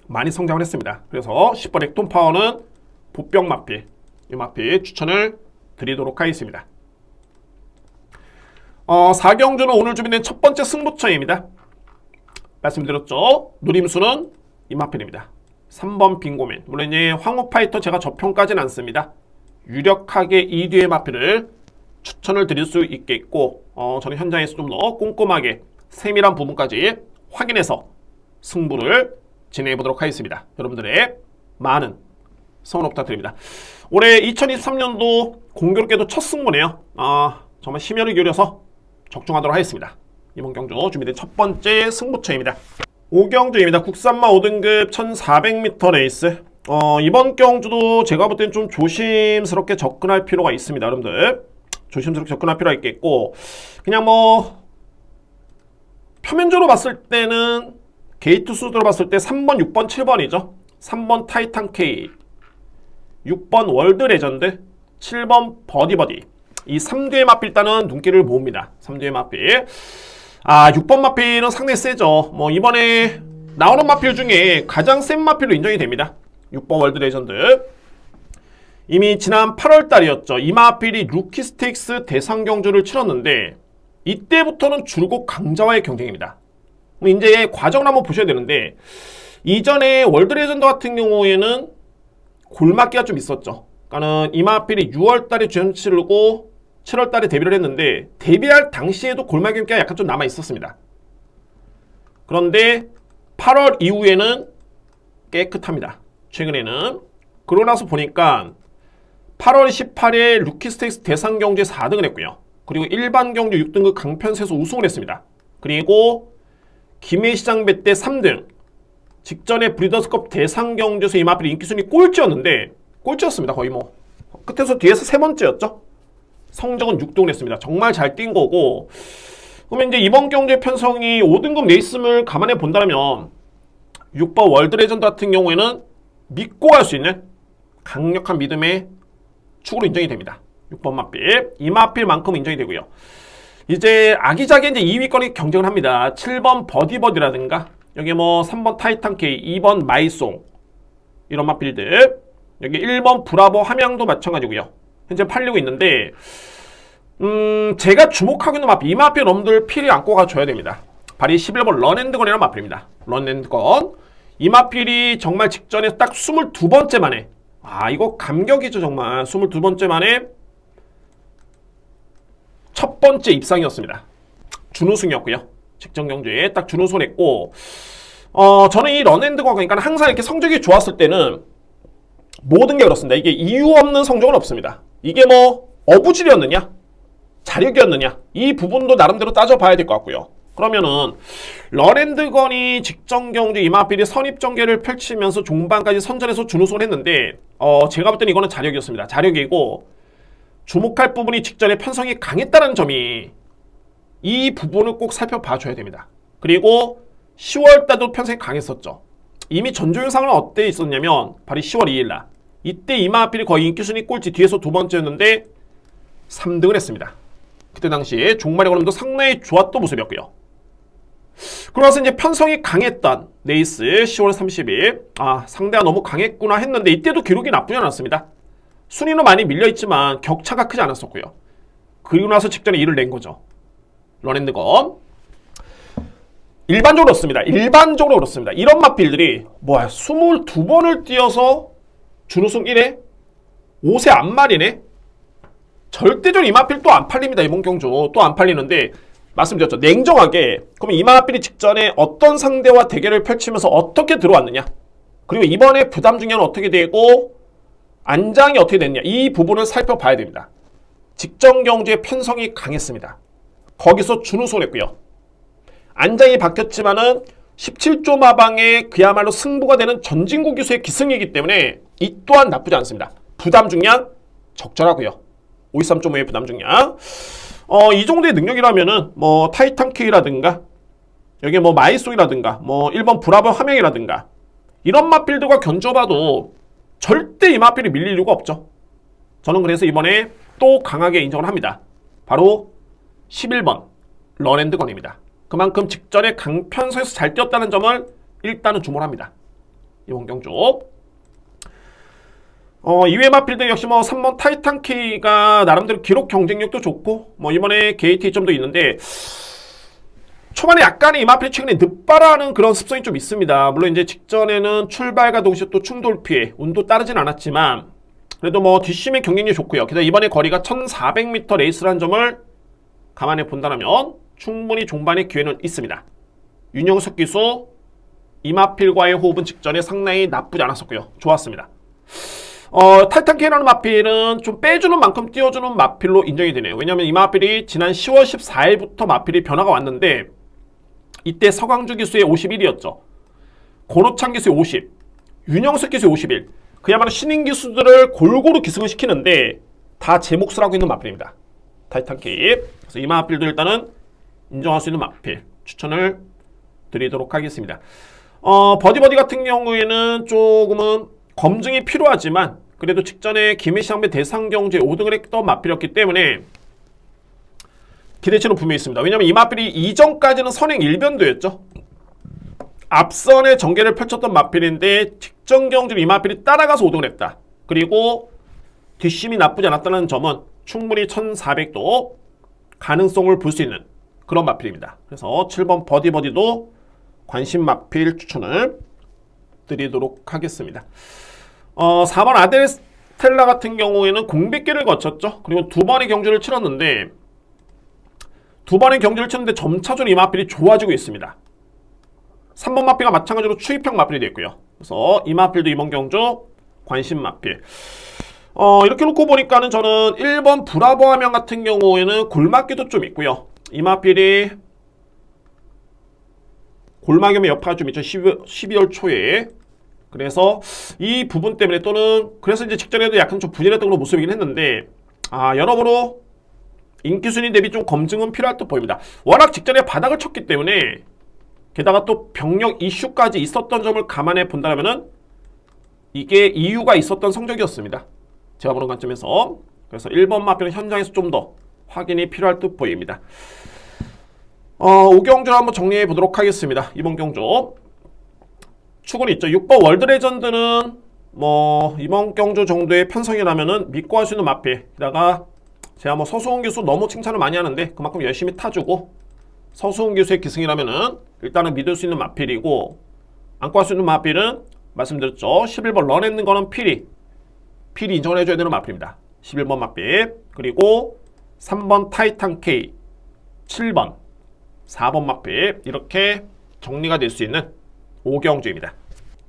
Speaker 1: 많이 성장을 했습니다. 그래서 10번 액톤 파워는 보병 마필, 이 마필 추천을 드리도록 하겠습니다. 4경주는 오늘 준비된 첫 번째 승부처입니다. 말씀드렸죠. 노림수는 이 마필입니다. 3번 빙고맨. 물론 이제 황후 파이터 제가 저평가진 않습니다. 유력하게 2뒤의 마필을 추천을 드릴 수 있겠고, 저는 현장에서 좀 더 꼼꼼하게 세밀한 부분까지 확인해서 승부를 진행해 보도록 하겠습니다. 여러분들의 많은 성원 부탁드립니다. 올해 2023년도 공교롭게도 첫 승부네요. 정말 심혈을 기울여서 적중하도록 하겠습니다. 이번 경주 준비된 첫 번째 승부처입니다. 5경주입니다. 국산마 5등급 1400m 레이스. 이번 경주도 제가 볼 땐 좀 조심스럽게 접근할 필요가 있습니다. 여러분들 조심스럽게 접근할 필요가 있겠고, 그냥 뭐 표면적으로 봤을 때는 게이트 수로 봤을 때 3번, 6번, 7번이죠. 3번 타이탄 K, 6번 월드 레전드, 7번 버디버디. 이 3뒤의 마필 일단은 눈길을 모읍니다. 3뒤의 마필. 6번 마필은 상당히 세죠. 뭐 이번에 나오는 마필 중에 가장 센 마필로 인정이 됩니다. 6번 월드 레전드. 이미 지난 8월 달이었죠. 이 마필이 루키 스테이크스 대상 경주를 치렀는데 이때부터는 줄곧 강자와의 경쟁입니다. 이제 과정을 한번 보셔야 되는데, 이전에 월드 레전드 같은 경우에는 골막기가 좀 있었죠. 그러니까는 이 마필이 6월 달에 주연 치르고 7월 달에 데뷔를 했는데 데뷔할 당시에도 골막기가 약간 좀 남아 있었습니다. 그런데 8월 이후에는 깨끗합니다. 최근에는. 그러고 나서 보니까 8월 18일 루키 스테이크스 대상 경주에 4등을 했고요. 그리고 일반 경주 6등급 강편세에서 우승을 했습니다. 그리고 김해시장배 때 3등. 직전에 브리더스컵 대상 경주에서 이 마필 인기순위 꼴찌였는데, 꼴찌였습니다. 거의 뭐 끝에서 뒤에서 3번째였죠. 성적은 6등을 했습니다. 정말 잘 뛴 거고, 그러면 이제 이번 경주의 편성이 5등급 레이스를 감안해 본다면 6번 월드 레전드 같은 경우에는 믿고 갈 수 있는 강력한 믿음의 축으로 인정이 됩니다. 6번 마필, 이 마필만큼 인정이 되고요. 이제 아기자기한 이제 2위권이 경쟁을 합니다. 7번 버디버디라든가, 여기 뭐 3번 타이탄 K, 2번 마이송, 이런 마필들. 여기 1번 브라보 함양도 마찬가지고요. 현재 팔리고 있는데, 제가 주목하고 있는 마필, 이 마필 여러분들 필히 안고 가줘야 됩니다. 바로 11번 런앤드건이라는 마필입니다. 런앤드건. 이 마필이 정말 직전에 딱 22번째 만에, 이거 감격이죠. 정말 22번째 만에 첫 번째 입상이었습니다. 준우승이었고요. 직전 경주에 딱 준우승을 했고, 저는 이 런앤드건, 그러니까 항상 이렇게 성적이 좋았을 때는 모든 게 그렇습니다. 이게 이유 없는 성적은 없습니다. 이게 뭐 어부질이었느냐, 자력이었느냐, 이 부분도 나름대로 따져봐야 될 것 같고요. 그러면은 런앤드건이 직전 경주 이마필이 선입전개를 펼치면서 종반까지 선전해서 준우승을 했는데, 제가 볼 때는 이거는 자력이었습니다. 자력이고, 주목할 부분이 직전에 편성이 강했다는 점이, 이 부분을 꼭 살펴봐줘야 됩니다. 그리고 10월달도 편성이 강했었죠. 이미 전조영상은 어때 있었냐면 바로 10월 2일날 이때 이마필이 거의 인기순위 꼴찌 뒤에서 두 번째였는데 3등을 했습니다. 그때 당시에 종말의 걸음도 상당히 좋았던 모습이었고요. 그러고 나서 이제 편성이 강했던 레이스 10월 30일, 상대가 너무 강했구나 했는데 이때도 기록이 나쁘지 않았습니다. 순위는 많이 밀려있지만 격차가 크지 않았었고요. 그리고 나서 직전에 일을 낸 거죠. 런앤드건. 일반적으로 그렇습니다. 일반적으로 그렇습니다. 이런 마필들이 뭐야 22번을 뛰어서 준우승 1회 5세 안말이네. 절대적으로 이 마필 또 안 팔립니다. 이번 경주 또 안 팔리는데 말씀드렸죠. 냉정하게 그러면 이 마필이 직전에 어떤 상대와 대결을 펼치면서 어떻게 들어왔느냐, 그리고 이번에 부담 중량은 어떻게 되고 안장이 어떻게 됐냐, 이 부분을 살펴봐야 됩니다. 직전 경주의 편성이 강했습니다. 거기서 준우승을 했고요. 안장이 바뀌었지만은 17조 마방에 그야말로 승부가 되는 전진구 기수의 기승이기 때문에 이 또한 나쁘지 않습니다. 부담 중량 적절하고요. 53.5의 부담 중량. 이 정도의 능력이라면은 뭐 타이탄 K라든가 여기 뭐 마이송이라든가 뭐 1번 브라보 함영이라든가 이런 마필들과 견줘봐도 절대 이 마필이 밀릴 이유가 없죠. 저는 그래서 이번에 또 강하게 인정을 합니다. 바로 11번 런앤드건입니다. 그만큼 직전에 강편성에서 잘 뛰었다는 점을 일단은 주목을 합니다. 이번 경주. 이외 마필들 역시 뭐 3번 타이탄 K가 나름대로 기록 경쟁력도 좋고 뭐 이번에 게이트 점도 있는데 초반에 약간의 이 마필이 최근에 늦바라는 그런 습성이 좀 있습니다. 물론 이제 직전에는 출발과 동시에 또 충돌 피해 운도 따르진 않았지만 그래도 뭐 뒷심의 경쟁력이 좋고요. 게다가 이번에 거리가 1400m 레이스라는 점을 감안해 본다면 충분히 종반의 기회는 있습니다. 윤영석 기수 이마필과의 호흡은 직전에 상당히 나쁘지 않았었고요. 좋았습니다. 타이탄 K라는 마필은 좀 빼주는 만큼 띄워주는 마필로 인정이 되네요. 왜냐하면 이 마필이 지난 10월 14일부터 마필이 변화가 왔는데 이때 서광주 기수의 51이었죠. 권호창 기수의 50, 윤영석 기수의 51. 그야말로 신인 기수들을 골고루 기승을 시키는데 다 제 몫을 하고 있는 마필입니다. 타이탄 K. 그래서 이 마필도 일단은 인정할 수 있는 마필 추천을 드리도록 하겠습니다. 버디버디 같은 경우에는 조금은 검증이 필요하지만 그래도 직전에 김해시장배 대상경주에 5등을 했던 마필이었기 때문에 기대치는 분명히 있습니다. 왜냐하면 이 마필이 이전까지는 선행 1변도였죠. 앞선에 전개를 펼쳤던 마필인데 직전 경주를 이 마필이 따라가서 5등을 했다. 그리고 뒷심이 나쁘지 않았다는 점은 충분히 1400도 가능성을 볼 수 있는 그런 마필입니다. 그래서 7번 버디버디도 관심 마필 추천을 드리도록 하겠습니다. 4번 아델스텔라 같은 경우에는 공백기를 거쳤죠. 그리고 두 번의 경주를 치렀는데 점차적으로 이 마필이 좋아지고 있습니다. 3번 마필과 마찬가지로 추입형 마필이 됐고요. 그래서 이 마필도 이번 경주 관심 마필. 이렇게 놓고 보니까는 저는 1번 브라보 하면 같은 경우에는 골막기도 좀 있고요. 이 마필이 골막염의 여파가 좀 있죠. 12월 초에. 그래서 이 부분 때문에 또는 그래서 이제 직전에도 약간 좀 부진했던 그런 모습이긴 했는데 여러모로 인기순위 대비 좀 검증은 필요할 듯 보입니다. 워낙 직전에 바닥을 쳤기 때문에 게다가 또 병력 이슈까지 있었던 점을 감안해 본다면은 이게 이유가 있었던 성적이었습니다. 제가 보는 관점에서. 그래서 1번 마필은 현장에서 좀 더 확인이 필요할 듯 보입니다. 5경주를 한번 정리해 보도록 하겠습니다. 이번 경주 축은 있죠. 6번 월드레전드는 뭐 이번 경주 정도의 편성이라면은 믿고 할 수 있는 마필. 게다가 제가 뭐 서수훈 교수 너무 칭찬을 많이 하는데 그만큼 열심히 타주고 서수훈 교수의 기승이라면은 일단은 믿을 수 있는 마필이고, 안고 할 수 있는 마필은 말씀드렸죠. 11번 런앤드 거는 필히 인정을 해줘야 되는 마필입니다. 11번 마필, 그리고 3번 타이탄 K, 7번 4번 마필, 이렇게 정리가 될 수 있는 5경주입니다.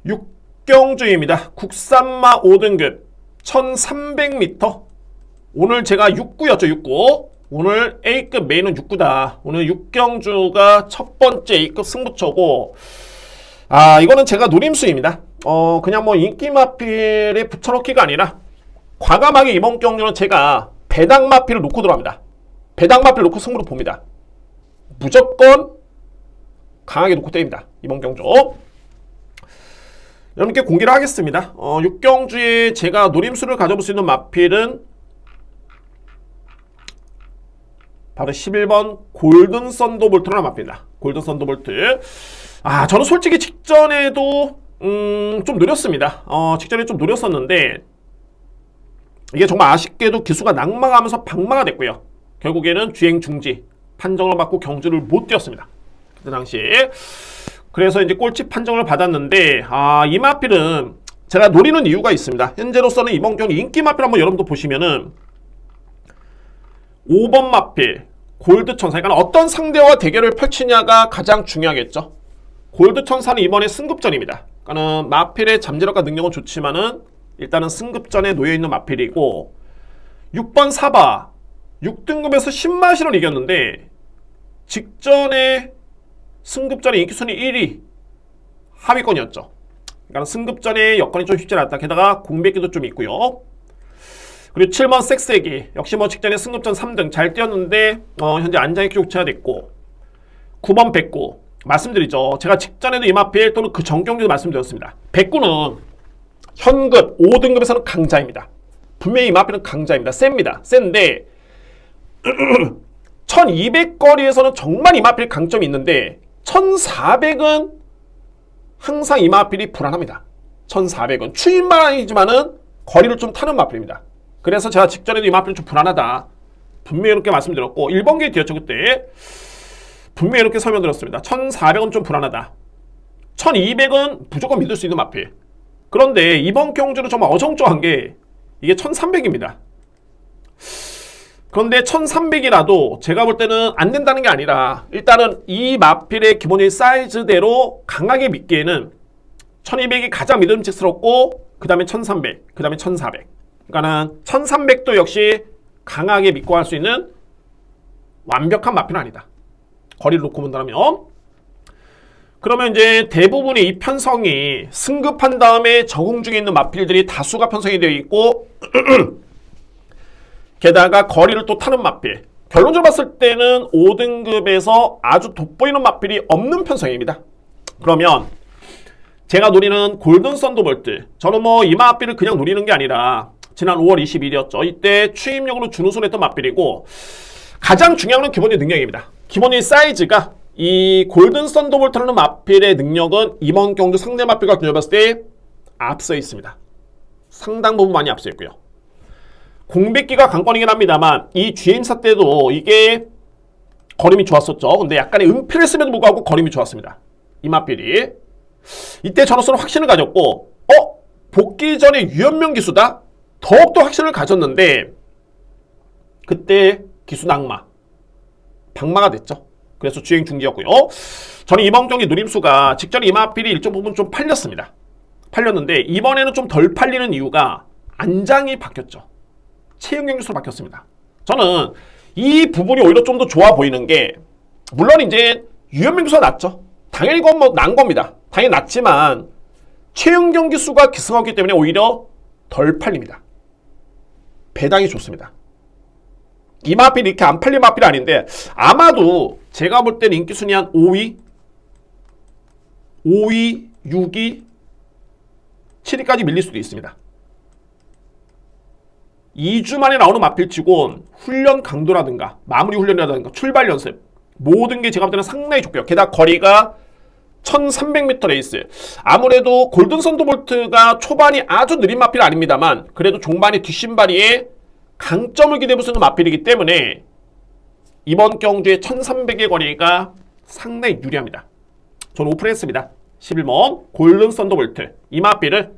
Speaker 1: 6경주입니다. 국산마 5등급 1300m. 오늘 제가 6구였죠. 6구. 오늘 A급 메인은 6구다. 오늘 6경주가 첫 번째 A급 승부처고, 이거는 제가 노림수입니다. 그냥 뭐 인기 마필에 붙여넣기가 아니라 과감하게 이번 경주는 제가 배당 마필을 놓고 들어갑니다. 배당 마필 놓고 승부를 봅니다. 무조건 강하게 놓고 때립니다. 이번 경주. 여러분께 공개를 하겠습니다. 6경주에 제가 노림수를 가져볼 수 있는 마필은 바로 11번 골든 썬더볼트라는 마필입니다. 골든 썬더볼트. 저는 솔직히 직전에도 좀 느렸습니다. 직전에 좀 느렸었는데 이게 정말 아쉽게도 기수가 낙마하면서 박마가 됐고요. 결국에는 주행 중지 판정을 받고 경주를 못 뛰었습니다. 그때 당시에. 그래서 이제 꼴찌 판정을 받았는데, 이 마필은 제가 노리는 이유가 있습니다. 현재로서는 이번 경기 인기 마필 한번 여러분도 보시면은 5번 마필 골드 천사, 그러니까 어떤 상대와 대결을 펼치냐가 가장 중요하겠죠. 골드 천사는 이번에 승급전입니다. 그러니까는 마필의 잠재력과 능력은 좋지만은 일단은 승급전에 놓여있는 마필이고, 6번 사바 6등급에서 신마신을 이겼는데 직전에 승급전에 인기순위 1위 하위권이었죠. 그러니까 승급전에 여건이 좀 쉽지 않았다. 게다가 공백기도 좀 있고요. 그리고 7번 섹스애기 역시 뭐 직전에 승급전 3등 잘 뛰었는데 현재 안장이 교체가 됐고, 9번 백구 말씀드리죠. 제가 직전에도 이마필 또는 그 전경기도 말씀드렸습니다. 백구는 현급 5등급에서는 강자입니다. 분명히 이마필은 강자입니다. 셉니다. 센데 1200거리에서는 정말 이마필 강점이 있는데 1400은 항상 이마필이 불안합니다. 1400은 추임만 아니지만은 거리를 좀 타는 마필입니다. 그래서 제가 직전에도 이마필은 좀 불안하다 분명히 이렇게 말씀드렸고, 1번기에 뛰었죠. 그때 분명히 이렇게 설명드렸습니다. 1400은 좀 불안하다. 1200은 무조건 믿을 수 있는 마필. 그런데 이번 경주는 정말 어정쩡한 게 이게 1300입니다. 그런데 1300이라도 제가 볼 때는 안 된다는 게 아니라, 일단은 이 마필의 기본적인 사이즈대로 강하게 믿기에는 1200이 가장 믿음직스럽고, 그 다음에 1300, 그 다음에 1400. 그러니까는 1300도 역시 강하게 믿고 할 수 있는 완벽한 마필은 아니다. 거리를 놓고 본다면. 그러면 이제 대부분의 이 편성이 승급한 다음에 적응 중에 있는 마필들이 다수가 편성이 되어 있고 게다가 거리를 또 타는 마필. 결론적으로 봤을 때는 5등급에서 아주 돋보이는 마필이 없는 편성입니다. 그러면 제가 노리는 골든 썬더볼트, 저는 뭐 이 마필을 그냥 노리는 게 아니라 지난 5월 20일이었죠. 이때 추임력으로 준우승했던 마필이고, 가장 중요한 건 기본적인 능력입니다. 기본적인 사이즈가 이 골든 썬더볼트라는 마필의 능력은 이번 경주 상대 마필과 비교해봤을 때 앞서 있습니다. 상당 부분 많이 앞서 있고요. 공백기가 관건이긴 합니다만 이 GM사 때도 이게 거림이 좋았었죠. 근데 약간의 은폐를 쓰면도 불구하고 거림이 좋았습니다. 이 마필이. 이때 저로서는 확신을 가졌고, 복귀 전에 유연명 기수다? 더욱더 확신을 가졌는데 그때 기수 낙마. 박마가 됐죠. 그래서 주행 중지였고요. 저는 이번 경기 누림수가 직전에 이 마필이 일정 부분 좀 팔렸습니다. 팔렸는데 이번에는 좀 덜 팔리는 이유가 안장이 바뀌었죠. 체형 경기수로 바뀌었습니다. 저는 이 부분이 오히려 좀 더 좋아 보이는 게, 물론 이제 유연명 기수가 낫죠. 당연히 이건 뭐 난 겁니다. 당연히 낫지만 체형 경기수가 기승하기 때문에 오히려 덜 팔립니다. 배당이 좋습니다. 이 마필이 이렇게 안 팔린 마필이 아닌데, 아마도 제가 볼 때는 인기 순위 한 5위, 6위, 7위까지 밀릴 수도 있습니다. 2주 만에 나오는 마필치곤 훈련 강도라든가 마무리 훈련이라든가 출발 연습 모든 게 제가 볼 때는 상당히 좋고요. 게다가 거리가 1300m 레이스. 아무래도 골든 썬더볼트가 초반이 아주 느린 마필은 아닙니다만 그래도 종반의 뒷신발이에 강점을 기대해 볼 수 있는 마필이기 때문에 이번 경주의 1300의 거리가 상당히 유리합니다. 저는 오픈했습니다. 11번 골든 썬더볼트. 이 마필을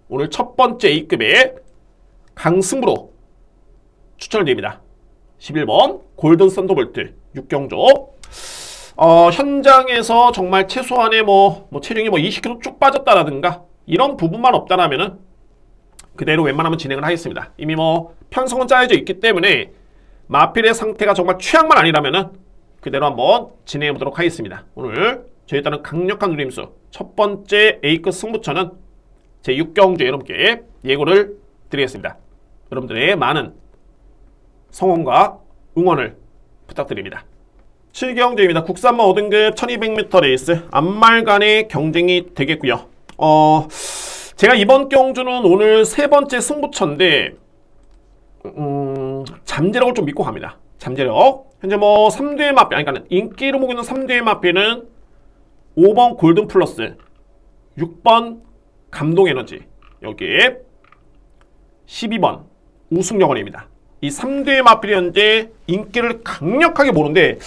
Speaker 1: 오늘 첫 번째 A급의 강승부로 추천을 드립니다. 11번 골든 썬더볼트 6경주. 현장에서 정말 최소한의 체중이 20kg 쭉 빠졌다라든가 이런 부분만 없다라면은 그대로 웬만하면 진행을 하겠습니다. 이미 편성은 짜여져 있기 때문에 마필의 상태가 정말 최악만 아니라면은 그대로 한번 진행해 보도록 하겠습니다. 오늘 저희 일단은 강력한 누림수 첫 번째 A급 승부처는 제 6경주 여러분께 예고를 드리겠습니다. 여러분들의 많은 성원과 응원을 부탁드립니다. 7경주입니다. 국산마 5등급 1200m 레이스 앞말간의 경쟁이 되겠고요. 제가 이번 경주는 오늘 세 번째 승부처인데 잠재력을 좀 믿고 갑니다. 잠재력. 현재 3대의 마필, 그러니까 인기를 모으고 있는 3대의 마필은 5번 골든 플러스, 6번 감동 에너지, 여기에 12번 우승 영원입니다. 이 3대의 마필이 현재 인기를 강력하게 모는데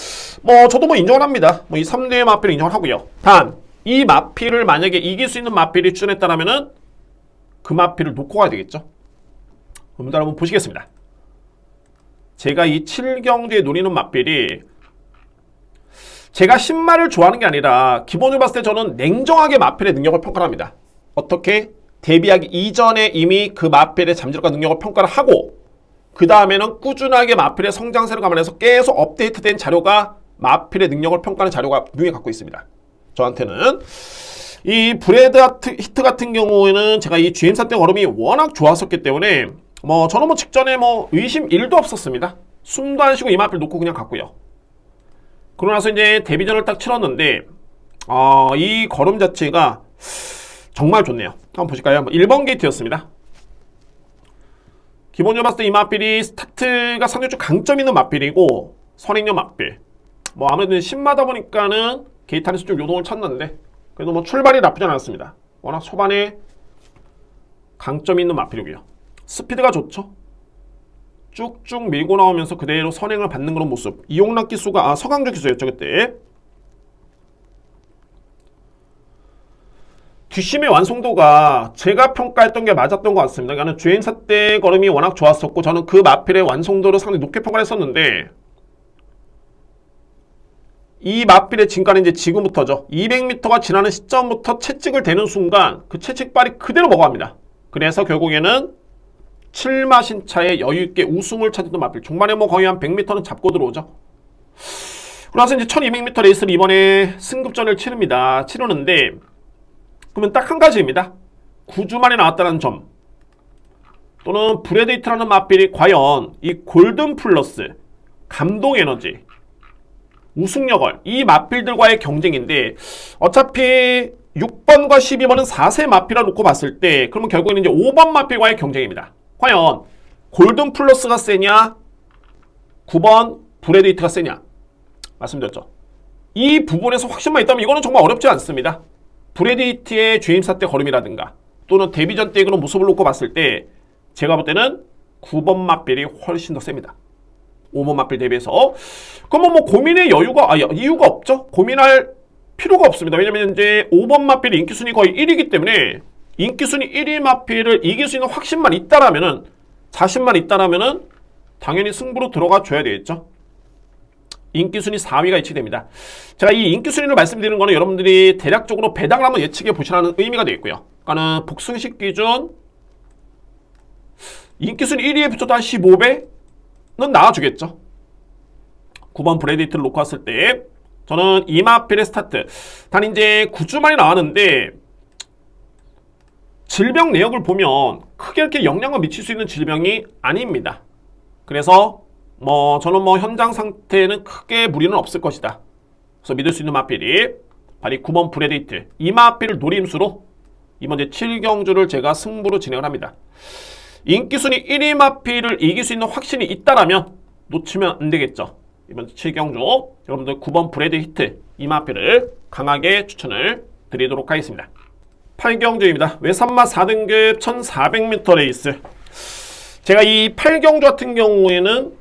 Speaker 1: 저도 인정을 합니다. 이 3대의 마필을 인정을 하고요. 단 이 마필을 만약에 이길 수 있는 마필이 출연했다라면은 그 마필을 놓고 가야 되겠죠. 여러분들 한번 보시겠습니다. 제가 이 7경주에 노리는 마필이 제가 신마를 좋아하는 게 아니라 기본적으로 봤을 때 저는 냉정하게 마필의 능력을 평가를 합니다. 어떻게? 데뷔하기 이전에 이미 그 마필의 잠재력과 능력을 평가를 하고 그 다음에는 꾸준하게 마필의 성장세를 감안해서 계속 업데이트된 자료가 마필의 능력을 평가하는 자료가 분명히 갖고 있습니다. 저한테는 이 브레드 히트 같은 경우에는 제가 이 GM4 때 걸음이 워낙 좋았었기 때문에 저는 직전에 의심 1도 없었습니다. 숨도 안 쉬고 이 마필 놓고 그냥 갔고요. 그러고 나서 이제 데뷔전을 딱 치렀는데 이 걸음 자체가 정말 좋네요. 한번 보실까요? 1번 게이트였습니다. 기본적으로 봤을 때 이 마필이 스타트가 상당히 좀 강점 있는 마필이고 선행력 마필. 아무래도 신마다 보니까는 게이트 안에서 좀 요동을 쳤는데 그래도 출발이 나쁘지 않았습니다. 워낙 초반에 강점 있는 마필이고요. 스피드가 좋죠. 쭉쭉 밀고 나오면서 그대로 선행을 받는 그런 모습. 이용락 기수가 서강조 기수였죠 그때. 뒷심의 완성도가 제가 평가했던 게 맞았던 것 같습니다. 그러니까 주행사 때 걸음이 워낙 좋았었고 저는 그 마필의 완성도를 상당히 높게 평가를 했었는데 이 마필의 진가는 이제 지금부터죠. 200m가 지나는 시점부터 채찍을 대는 순간 그 채찍발이 그대로 먹어갑니다. 그래서 결국에는 7마신차에 여유있게 우승을 차지했던 마필. 중반에 거의 한 100m는 잡고 들어오죠. 그래서 이제 1200m 레이스를 이번에 승급전을 치르는데 그러면 딱 한 가지입니다. 9주 만에 나왔다는 점 또는 브레데이트라는 마필이 과연 이 골든 플러스, 감동 에너지, 우승여걸 이 마필들과의 경쟁인데 어차피 6번과 12번은 4세 마필을 놓고 봤을 때 그러면 결국에는 이제 5번 마필과의 경쟁입니다. 과연 골든 플러스가 세냐 9번 브레데이트가 세냐 말씀드렸죠. 이 부분에서 확신만 있다면 이거는 정말 어렵지 않습니다. 브레데이트의 주임사 때 걸음이라든가 또는 데뷔전 때 그런 모습을 놓고 봤을 때 제가 볼 때는 9번 마필이 훨씬 더 셉니다. 5번 마필 대비해서. 그럼 고민의 이유가 없죠. 고민할 필요가 없습니다. 왜냐면 이제 5번 마필이 인기순위 거의 1위이기 때문에 인기순위 1위 마필을 이길 수 있는 확신만 있다라면은 자신만 있다라면은 당연히 승부로 들어가 줘야 되겠죠. 인기순위 4위가 예측됩니다. 제가 이 인기순위를 말씀드리는 거는 여러분들이 대략적으로 배당을 한번 예측해 보시라는 의미가 되겠고요. 그러니까는 복승식 기준 인기순위 1위에 붙여도 한 15배는 나와주겠죠. 9번 브레디트를 놓고 왔을 때 저는 이 마필의 스타트 단 이제 9주 만에 나왔는데 질병 내역을 보면 크게 이렇게 영향을 미칠 수 있는 질병이 아닙니다. 그래서 저는 현장 상태는 크게 무리는 없을 것이다. 그래서 믿을 수 있는 마필이 바로 9번 브레데이트 이 마필을 노림수로 이번 이제 7경주를 제가 승부로 진행을 합니다. 인기순위 1위 마필을 이길 수 있는 확신이 있다라면 놓치면 안 되겠죠. 이번 7경주 여러분들 9번 브레데이트 이 마필을 강하게 추천을 드리도록 하겠습니다. 8경주입니다. 외산마 4등급 1400m 레이스. 제가 이 8경주 같은 경우에는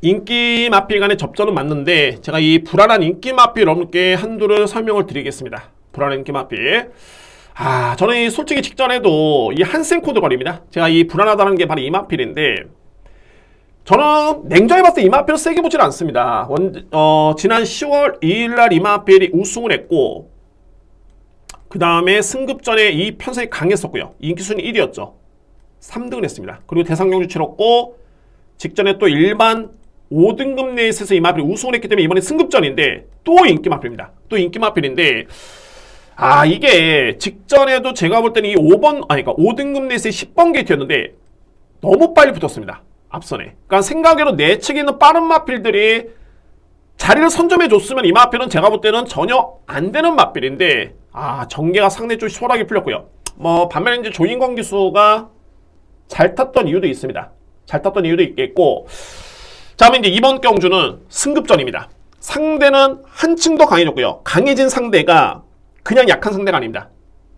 Speaker 1: 인기 마필 간의 접전은 맞는데 제가 이 불안한 인기 마필 여러분께 한두를 설명을 드리겠습니다. 불안한 인기 마필. 저는 이 솔직히 직전에도 이 한센코드 거리입니다. 제가 이 불안하다는 게 바로 이 마필인데 저는 냉정히 봤을 때 이 마필을 세게 보지는 않습니다. 지난 10월 2일날 이 마필이 우승을 했고 그 다음에 승급전에 이 편성이 강했었고요. 인기순위 1위였죠. 3등을 했습니다. 그리고 대상경주 치렀고 직전에 또 일반 5등급 레이스에서 이 마필이 우승을 했기 때문에 이번에 승급전인데 또 인기 마필입니다. 또 인기 마필인데 이게 직전에도 제가 볼 때는 이 5등급 레이스의 10번 게이트였는데 너무 빨리 붙었습니다. 앞선에. 그러니까 생각외로 내측에 있는 빠른 마필들이 자리를 선점해 줬으면 이 마필은 제가 볼 때는 전혀 안 되는 마필인데 전개가 상당히 좀 수월하게 풀렸고요. 반면에 이제 조인권 기수가 잘 탔던 이유도 있습니다. 잘 탔던 이유도 있겠고 자, 그럼 이제 이번 경주는 승급전입니다. 상대는 한층 더 강해졌고요. 강해진 상대가 그냥 약한 상대가 아닙니다.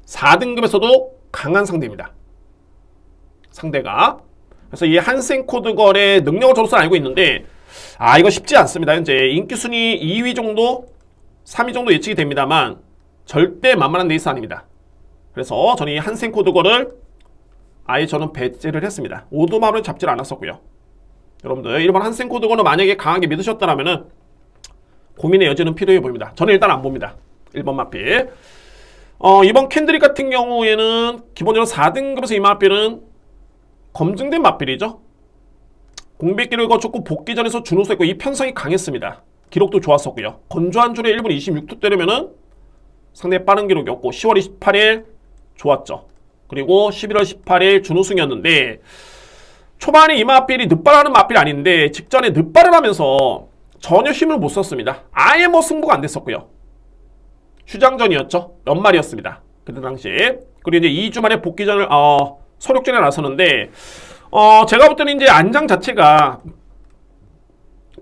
Speaker 1: 4등급에서도 강한 상대입니다. 상대가 그래서 이 한센코드 거래 능력을 저로서는 알고 있는데 이거 쉽지 않습니다. 현재 인기순위 2위 정도 3위 정도 예측이 됩니다만 절대 만만한 레이스 아닙니다. 그래서 저는 이 한센코드 거를 아예 저는 배제를 했습니다. 오도마를 잡지를 않았었고요. 여러분들 1번 한센코드 거는 만약에 강하게 믿으셨다면 고민의 여지는 필요해 보입니다. 저는 일단 안 봅니다. 1번 마필. 이번 캔드릭 같은 경우에는 기본적으로 4등급에서 이 마필은 검증된 마필이죠. 공백기를 거쳤고 복귀 전에서 준우승 했고 이 편성이 강했습니다. 기록도 좋았었고요. 건조한 줄에 1분 26초 때리면은 상당히 빠른 기록이었고 10월 28일 좋았죠. 그리고 11월 18일 준우승이었는데 초반에 이 마필이 늦발하는 마필이 아닌데 직전에 늦발을 하면서 전혀 힘을 못 썼습니다. 아예 뭐 승부가 안 됐었고요. 휴장전이었죠. 연말이었습니다. 그때 당시에. 그리고 이제 2주 만에 복귀전을 서력전에 나섰는데 제가 볼 때는 이제 안장 자체가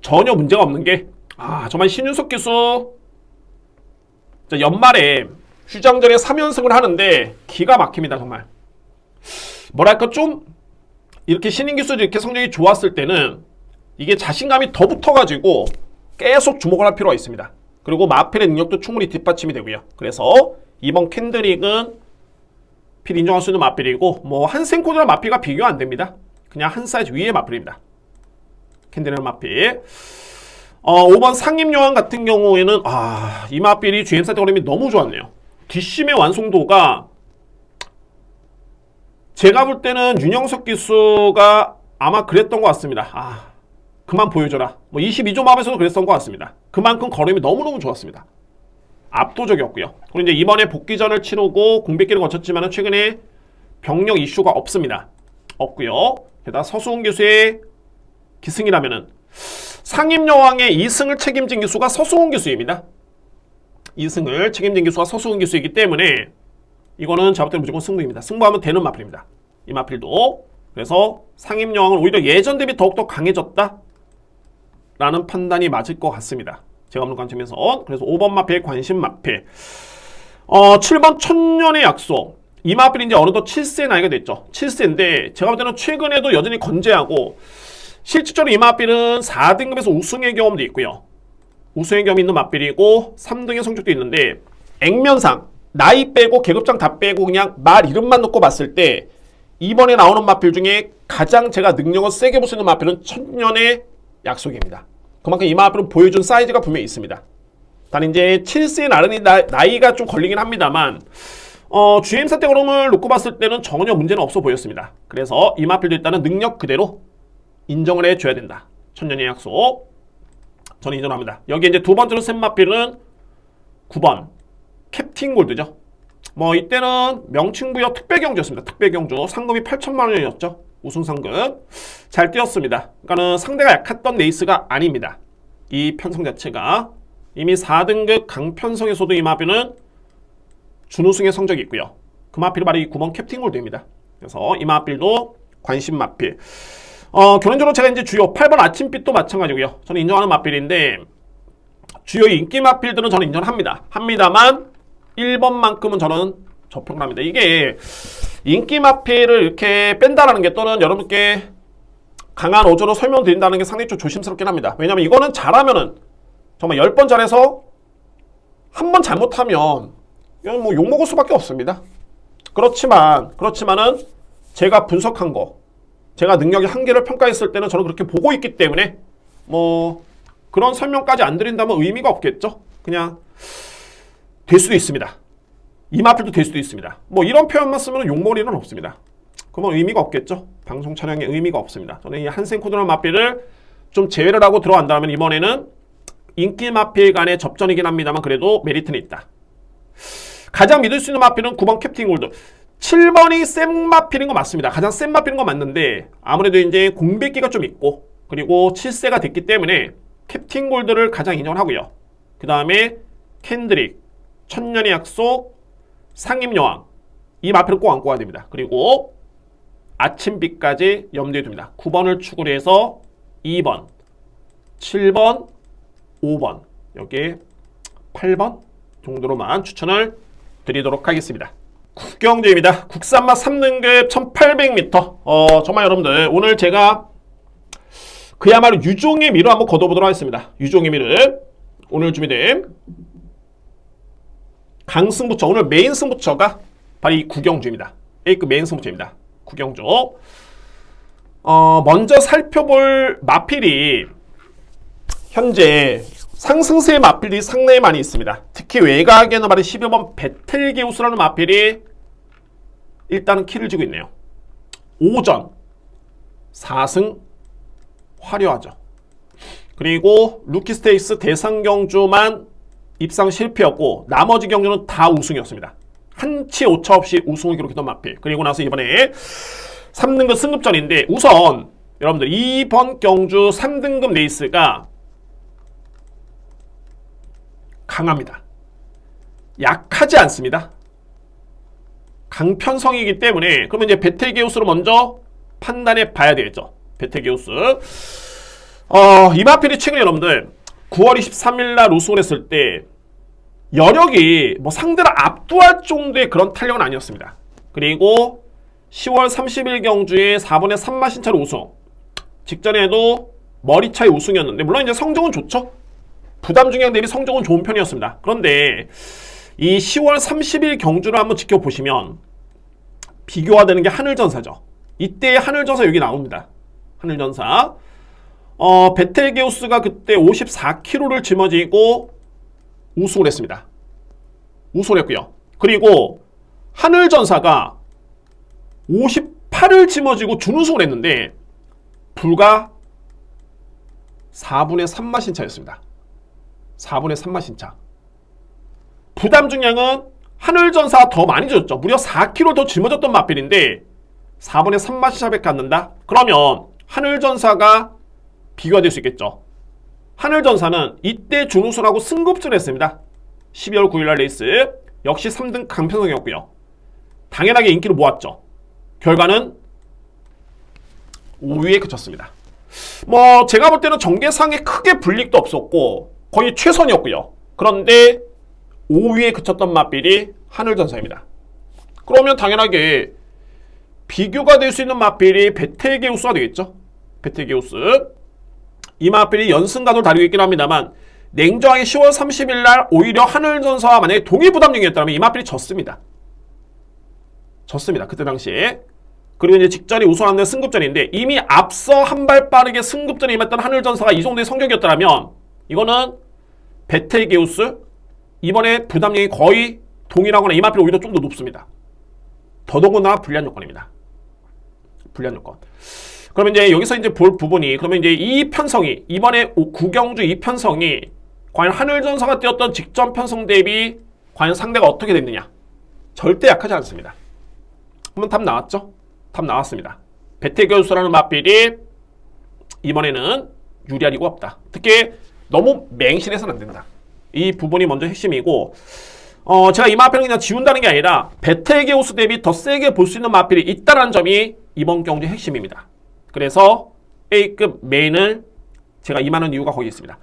Speaker 1: 전혀 문제가 없는 게 정말 신윤석 기수 연말에 휴장전에 3연승을 하는데 기가 막힙니다. 정말 뭐랄까 좀 이렇게 신인 기수들이 이렇게 성적이 좋았을 때는 이게 자신감이 더 붙어가지고 계속 주목을 할 필요가 있습니다. 그리고 마필의 능력도 충분히 뒷받침이 되고요. 그래서 이번 캔드릭은 필 인정할 수 있는 마필이고 뭐 한센코드랑 마필과 비교 안 됩니다. 그냥 한 사이즈 위의 마필입니다. 캔드릭 마필. 5번 상임요한 같은 경우에는 이 마필이 GM사 때그림이 너무 좋았네요. 뒷심의 완성도가 제가 볼 때는 윤영석 기수가 아마 그랬던 것 같습니다. 그만 보여줘라. 뭐 22조 맘에서도 그랬던 것 같습니다. 그만큼 걸음이 너무너무 좋았습니다. 압도적이었고요. 그리고 이제 이번에 복귀전을 치르고 공백기를 거쳤지만 최근에 병력 이슈가 없습니다. 없고요. 게다가 서수훈 기수의 기승이라면은 상임여왕의 2승을 책임진 기수가 서수훈 기수입니다. 2승을 책임진 기수가 서수훈 기수이기 때문에 이거는 제가 볼 때는 무조건 승부입니다. 승부하면 되는 마필입니다. 이 마필도. 그래서 상임여왕은 오히려 예전 대비 더욱더 강해졌다 라는 판단이 맞을 것 같습니다. 제가 보는 관점에서. 그래서 5번 마필 관심 마필. 7번 천년의 약속. 이 마필이 이제 어느덧 7세 나이가 됐죠. 7세인데 제가 볼 때는 최근에도 여전히 건재하고 실질적으로 이 마필은 4등급에서 우승의 경험도 있고요. 우승의 경험이 있는 마필이고 3등의 성적도 있는데 액면상 나이 빼고 계급장 다 빼고 그냥 말 이름만 놓고 봤을 때 이번에 나오는 마필 중에 가장 제가 능력을 세게 볼 수 있는 마필은 천년의 약속입니다. 그만큼 이 마필은 보여준 사이즈가 분명히 있습니다. 단 이제 7세에 나르니 나이가 좀 걸리긴 합니다만 GM사 때 그럼을 놓고 봤을 때는 전혀 문제는 없어 보였습니다. 그래서 이 마필도 일단은 능력 그대로 인정을 해줘야 된다. 천년의 약속 저는 인정합니다. 여기 이제 두 번째로 센 마필은 9번 캡틴 골드죠. 뭐 이때는 명칭부여 특별경주였습니다. 특별경주 상금이 8천만 원이었죠. 우승 상금 잘 뛰었습니다. 그러니까는 상대가 약했던 레이스가 아닙니다. 이 편성 자체가 이미 4등급 강편성에서도 이 마필은 준우승의 성적이 있고요. 그 마필이 바로 이 9번 캡틴 골드입니다. 그래서 이 마필도 관심 마필. 결론적으로 제가 이제 주요 8번 아침빛도 마찬가지고요. 저는 인정하는 마필인데 주요 인기 마필들은 저는 인정합니다. 합니다만 1번만큼은 저는 저평을 합니다. 이게 인기 마필을 이렇게 뺀다라는 게 또는 여러분께 강한 어조로 설명드린다는 게 상당히 좀 조심스럽긴 합니다. 왜냐면 이거는 잘하면은 정말 10번 잘해서 한 번 잘못하면 이건 뭐 욕먹을 수밖에 없습니다. 그렇지만은 제가 분석한 거 제가 능력의 한계를 평가했을 때는 저는 그렇게 보고 있기 때문에 뭐 그런 설명까지 안 드린다면 의미가 없겠죠. 그냥 될 수도 있습니다. 이 마필도 될 수도 있습니다. 뭐 이런 표현만 쓰면 욕먹을 일은 없습니다. 그러면 의미가 없겠죠. 방송 촬영에 의미가 없습니다. 저는 이 한센코드라는 마필을 좀 제외를 하고 들어간다면 이번에는 인기 마필 간의 접전이긴 합니다만 그래도 메리트는 있다. 가장 믿을 수 있는 마필은 9번 캡틴 골드. 7번이 센 마필인 거 맞습니다. 가장 센 마필인 거 맞는데 아무래도 이제 공백기가 좀 있고 그리고 7세가 됐기 때문에 캡틴 골드를 가장 인정을 하고요. 그 다음에 캔드릭, 천년의 약속, 상임여왕 이 마필을 꼭 안고 가야 됩니다. 그리고 아침빛까지 염두에 둡니다. 9번을 축으로 해서 2번, 7번, 5번 여기에 8번 정도로만 추천을 드리도록 하겠습니다. 국경제입니다. 국산맛 3등급 1800m. 정말 여러분들 오늘 제가 그야말로 유종의 미를 한번 걷어보도록 하겠습니다. 유종의 미를 오늘 준비된 강승부처, 오늘 메인 승부처가 바로 이 구경주입니다. A급 메인 승부처입니다. 구경주. 먼저 살펴볼 마필이 현재 상승세의 마필이 상당히 많이 있습니다. 특히 외곽에는 바로 12번 베텔게우스라는 마필이 일단은 키를 쥐고 있네요. 5전 4승 화려하죠. 그리고 루키스테이스 대상경주만 입상 실패였고 나머지 경주는 다 우승이었습니다. 한치 오차 없이 우승을 기록했던 마필. 그리고 나서 이번에 3등급 승급전인데 우선 여러분들 이번 경주 3등급 레이스가 강합니다. 약하지 않습니다. 강편성이기 때문에 그러면 이제 베텔게우스로 먼저 판단해 봐야 되겠죠. 베텔게우스. 이 마필이 최근에 여러분들 9월 23일 날 우승을 했을 때 여력이 뭐 상대를 압도할 정도의 그런 탄력은 아니었습니다. 그리고 10월 30일 경주에 4분의 3마신차로 우승. 직전에도 머리 차이 우승이었는데 물론 이제 성적은 좋죠. 부담 중량 대비 성적은 좋은 편이었습니다. 그런데 이 10월 30일 경주를 한번 지켜보시면 비교가 되는 게 하늘전사죠. 이때의 하늘전사 여기 나옵니다. 하늘전사. 베텔게우스가 그때 54kg를 짊어지고 우승을 했습니다. 우승을 했고요. 그리고 하늘전사가 58을 짊어지고 준우승을 했는데 불과 4분의 3마신 차였습니다. 4분의 3마신 차. 부담 중량은 하늘전사가 더 많이 졌죠. 무려 4kg 더 짊어졌던 마필인데 4분의 3마신 차밖에 안 난다? 그러면 하늘전사가 비교가 될 수 있겠죠. 하늘전사는 이때 준우승하고 승급전을 했습니다. 12월 9일날 레이스 역시 3등 강편성이었고요. 당연하게 인기를 모았죠. 결과는 5위에 그쳤습니다. 뭐 제가 볼 때는 전개상에 크게 불이익도 없었고 거의 최선이었고요. 그런데 5위에 그쳤던 마필이 하늘전사입니다. 그러면 당연하게 비교가 될 수 있는 마필이 베텔게우스가 되겠죠. 베텔게우스. 이 마필이 연승가도 다루고 있긴 합니다만 냉정하게 10월 30일 날 오히려 하늘전사와 만약에 동일 부담력이었다면 이 마필이 졌습니다. 졌습니다. 그때 당시에. 그리고 이제 직전에 우승하는 승급전인데 이미 앞서 한 발 빠르게 승급전에 임했던 하늘전사가 이 정도의 성적이었다면 이거는 베텔게우스 이번에 부담력이 거의 동일하거나 이 마필이 오히려 좀 더 높습니다. 더더군다나 불리한 요건입니다. 불리한 요건. 그러면 이제 여기서 이제 볼 부분이 그러면 이제 이 편성이 이번에 구경주 이 편성이 과연 하늘전사가 뛰었던 직전 편성 대비 과연 상대가 어떻게 됐느냐? 절대 약하지 않습니다. 그러면 답 나왔죠? 답 나왔습니다. 베텔게우스라는 마필이 이번에는 유리할 리가 없다. 특히 너무 맹신해서는 안 된다. 이 부분이 먼저 핵심이고 제가 이 마필을 그냥 지운다는 게 아니라 베텔게우스 대비 더 세게 볼 수 있는 마필이 있다는 점이 이번 경주의 핵심입니다. 그래서 A급 메인을 제가 임하는 이유가 거기 있습니다.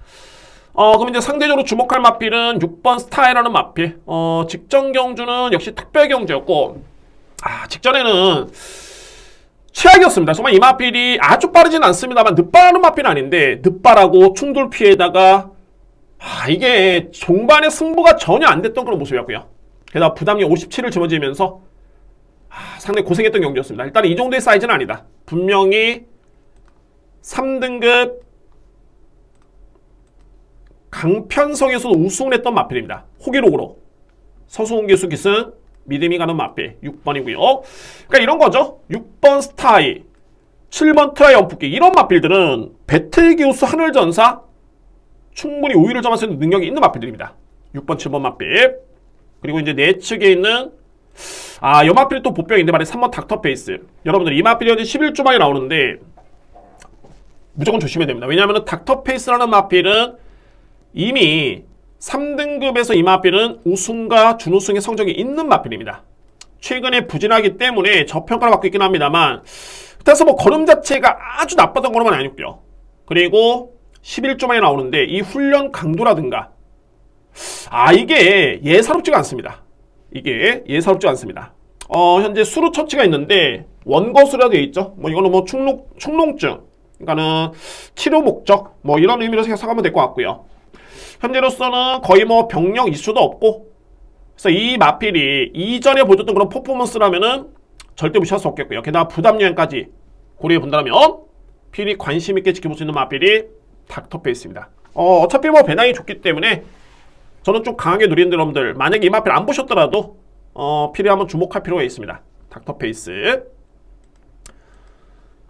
Speaker 1: 그럼 이제 상대적으로 주목할 마필은 6번 스타이라는 마필. 직전 경주는 역시 특별 경주였고 직전에는 최악이었습니다. 정말 이 마필이 아주 빠르진 않습니다만 늦발하는 마필은 아닌데 늦발하고 충돌 피해다가 이게 종반의 승부가 전혀 안 됐던 그런 모습이었고요. 게다가 부담력 57을 짊어지면서 상당히 고생했던 경기였습니다. 일단 이 정도의 사이즈는 아니다. 분명히 3등급 강편성에서도 우승을 했던 마필입니다. 호기록으로 서수홍 기수 기승 믿음이 가는 마필 6번이고요. 그러니까 이런 거죠. 6번 스타이, 7번 트라이 연풋기 이런 마필들은 베텔게우스 하늘전사 충분히 우위를 점할 수 있는 능력이 있는 마필들입니다. 6번, 7번 마필. 그리고 이제 내측에 있는 이 마필이 또 보병인데 말이 3번 닥터페이스. 여러분들 이 마필이 현재 11주방에 나오는데 무조건 조심해야 됩니다. 왜냐하면 닥터페이스라는 마필은 이미 3등급에서 이 마필은 우승과 준우승의 성적이 있는 마필입니다. 최근에 부진하기 때문에 저평가를 받고 있긴 합니다만 그래서 뭐 걸음 자체가 아주 나빴던 거는 아니고요. 그리고 11조만에 나오는데 이 훈련 강도라든가 이게 예사롭지가 않습니다. 이게 예사롭지 않습니다. 현재 수루 처치가 있는데 원거수라 되어 있죠. 뭐 이거는 뭐 축농증, 그러니까는 치료 목적 뭐 이런 의미로 생각하면 될 것 같고요. 현재로서는 거의 뭐 병력 이슈도 없고, 그래서 이 마필이 이전에 보여줬던 그런 퍼포먼스라면은 절대 무시할 수 없겠고요. 게다가 부담유행까지 고려해 본다면 필히 관심 있게 지켜볼 수 있는 마필이 닥터페이스입니다. 어차피 뭐 배낭이 좋기 때문에 저는 좀 강하게 누리는 여러분들, 만약에 이 마필 안 보셨더라도 필히 한번 주목할 필요가 있습니다. 닥터페이스.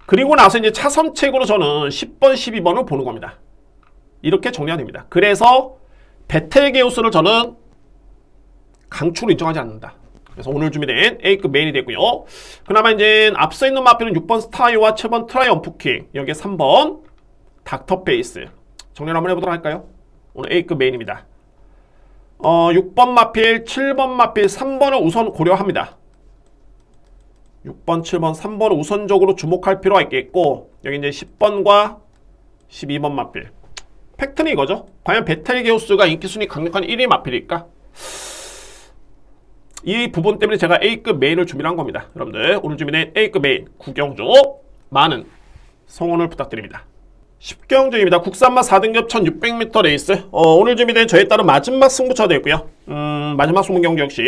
Speaker 1: 그리고 나서 이제 차선책으로 저는 10번, 12번을 보는 겁니다. 이렇게 정리가 됩니다. 그래서 베텔게우스를 저는 강추로 인정하지 않는다. 그래서 오늘 준비된 A급 메인이 되고요. 그나마 이제 앞서 있는 마필은 6번 스타이와 7번 트라이엄프킹, 여기에 3번 닥터페이스. 정리를 한번 해보도록 할까요? 오늘 A급 메인입니다. 6번 마필, 7번 마필, 3번을 우선 고려합니다. 6번, 7번, 3번을 우선적으로 주목할 필요가 있겠고, 여기 이제 10번과 12번 마필. 팩트는 이거죠. 과연 베텔게우스가 인기순위 강력한 1위 마필일까? 이 부분 때문에 제가 A급 메인을 준비를 한 겁니다. 여러분들 오늘 준비된 A급 메인 구경조 많은 성원을 부탁드립니다. 10경주입니다. 국산마 4등급 1600m 레이스. 오늘 준비된 저에 따른 마지막 승부처가 되고요. 마지막 승부 경기 역시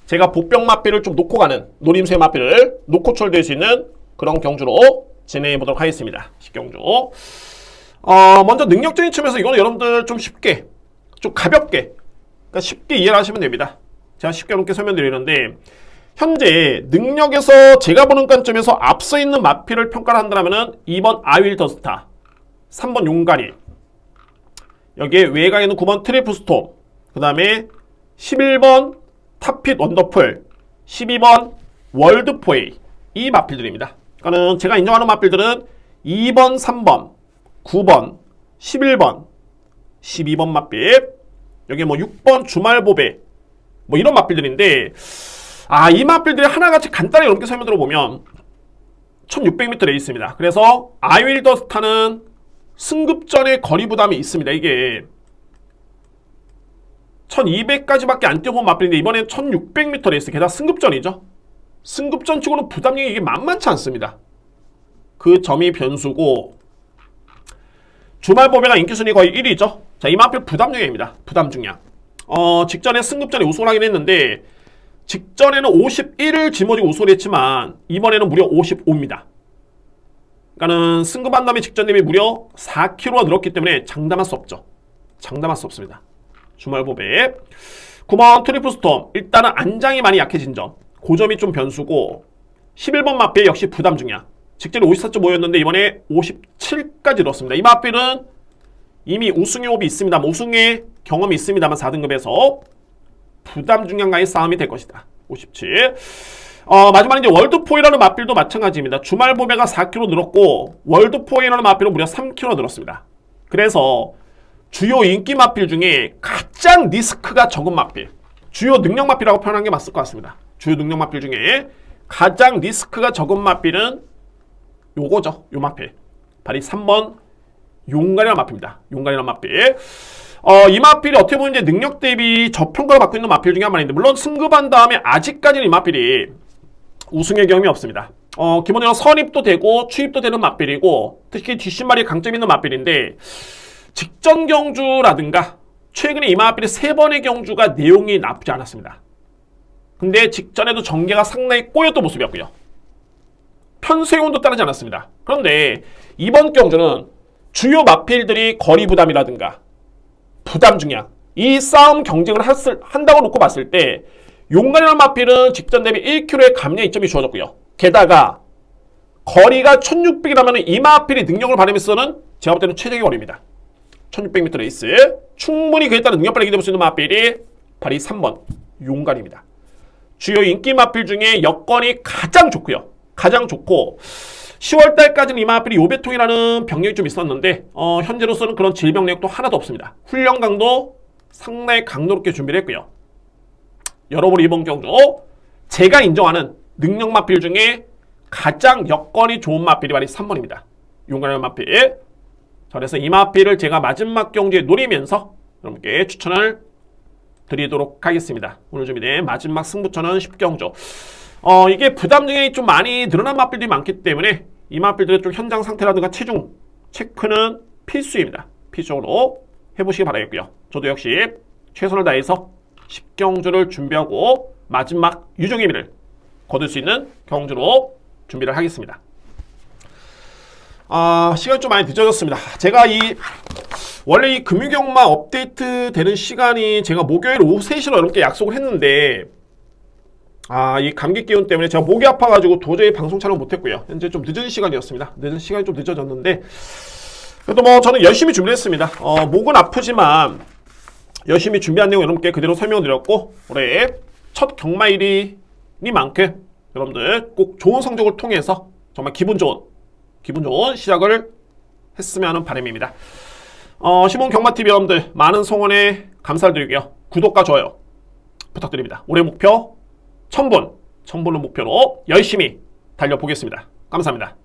Speaker 1: 제가 복병 마필을 좀 놓고 가는, 노림수의 마필을 놓고 철될 수 있는 그런 경주로 진행해 보도록 하겠습니다. 10경주. 먼저 능력적인 측면에서 이거는 여러분들 좀 쉽게, 좀 가볍게, 그러니까 쉽게 이해를 하시면 됩니다. 제가 쉽게 여러분께 설명드리는데, 현재 능력에서 제가 보는 관점에서 앞서 있는 마필을 평가를 한다면 2번 아윌더스타, 3번 용가리, 여기에 외곽에는 9번 트리플 스톰, 그 다음에 11번 탑핏 원더풀, 12번 월드포에이, 이 마필들입니다. 그러니까 제가 인정하는 마필들은 2번, 3번, 9번, 11번, 12번 마필, 여기 뭐 6번 주말보배, 뭐 이런 마필들인데, 이 마필들이 하나같이 간단하게 여러분께 설명 들어보면 1600m 레이스입니다. 그래서 아윌더스타는 승급전에 거리 부담이 있습니다. 이게 1200까지밖에 안 뛰어본 마필인데 이번엔 1600m 레이스, 게다가 승급전이죠. 승급전 치고는 부담력이 이게 만만치 않습니다. 그 점이 변수고, 주말 보배가 인기순위 거의 1위죠. 자, 이 마필 부담력입니다. 부담 중량. 직전에 승급전에 우승을 하긴 했는데, 직전에는 51을 짊어지고 우승을 했지만 이번에는 무려 55입니다. 그러니까는 승급한 다음에 직전 대비 무려 4kg가 늘었기 때문에 장담할 수 없죠. 장담할 수 없습니다. 주말 보배. 9번 트리플 스톰, 일단은 안장이 많이 약해진 점, 그 점이 좀 변수고, 11번 마필 역시 부담 중량. 직전에 54.5였는데 이번에 57까지 늘었습니다. 이 마필은 이미 우승의 호흡이 있습니다. 우승의 경험이 있습니다만 4등급에서 부담 중량과의 싸움이 될 것이다. 57. 마지막에 이제 월드포이라는 마필도 마찬가지입니다. 주말 보배가 4kg 늘었고, 월드포이라는 마필은 무려 3kg 늘었습니다. 그래서 주요 인기 마필 중에 가장 리스크가 적은 마필, 주요 능력 마필이라고 표현한 게 맞을 것 같습니다. 주요 능력 마필 중에 가장 리스크가 적은 마필은 요거죠. 요 마필. 바로 3번 용가리라는 마필입니다. 용가리라는 마필. 이 마필이 어떻게 보면 이제 능력 대비 저평가를 받고 있는 마필 중에 한 마리인데, 물론 승급한 다음에 아직까지는 이 마필이 우승의 경험이 없습니다. 기본적으로 선입도 되고 추입도 되는 마필이고, 특히 뒷신발이 강점 있는 마필인데, 직전 경주라든가 최근에 이 마필이 3번의 경주가 내용이 나쁘지 않았습니다. 근데 직전에도 전개가 상당히 꼬였던 모습이었고요. 편수행운도 따르지 않았습니다. 그런데 이번 경주는 주요 마필들이 거리 부담이라든가 부담 중량, 이 싸움 경쟁을 한다고 놓고 봤을 때 용가리라는 마필은 직전 대비 1kg의 감량 이점이 주어졌고요. 게다가 거리가 1600이라면 이 마필이 능력을 발휘했서는 제가 볼 때는 최적의 거리입니다. 1600m 레이스. 충분히 그에 따른 능력 발휘 기대볼 수 있는 마필이 바로 이 3번 용가리입니다. 주요 인기 마필 중에 여건이 가장 좋고요. 가장 좋고, 10월달까지는 이 마필이 요배통이라는 병력이 좀 있었는데, 현재로서는 그런 질병력도 하나도 없습니다. 훈련 강도 상당히 강도롭게 준비를 했고요. 여러분 이번 경주 제가 인정하는 능력 마필 중에 가장 여건이 좋은 마필이 바로 3번입니다. 용가리 마필. 자, 그래서 이 마필을 제가 마지막 경주에 노리면서 여러분께 추천을 드리도록 하겠습니다. 오늘 준비된 마지막 승부처는 10경주. 이게 부담 증액이 좀 많이 늘어난 맛빌들이 많기 때문에 이 맛빌들의 좀 현장 상태라든가 체중 체크는 필수입니다. 필수적으로 해보시기 바라겠고요. 저도 역시 최선을 다해서 10경주를 준비하고 마지막 유종의 미를 거둘 수 있는 경주로 준비를 하겠습니다. 시간이 좀 많이 늦어졌습니다. 제가 원래 이 금융경마 업데이트 되는 시간이 제가 목요일 오후 3시로 여러분께 약속을 했는데 이 감기 기운 때문에 제가 목이 아파가지고 도저히 방송 촬영 못했고요. 현재 좀 늦은 시간이었습니다. 늦은 시간이 좀 늦어졌는데 그래도 뭐 저는 열심히 준비를 했습니다. 목은 아프지만 열심히 준비한 내용 여러분께 그대로 설명드렸고 올해 첫 경마일이니만큼 여러분들 꼭 좋은 성적을 통해서 정말 기분 좋은 시작을 했으면 하는 바람입니다. 시몬 경마TV 여러분들 많은 성원에 감사를 드리고요. 구독과 좋아요 부탁드립니다. 올해 목표 1000분을 목표로 열심히 달려보겠습니다. 감사합니다.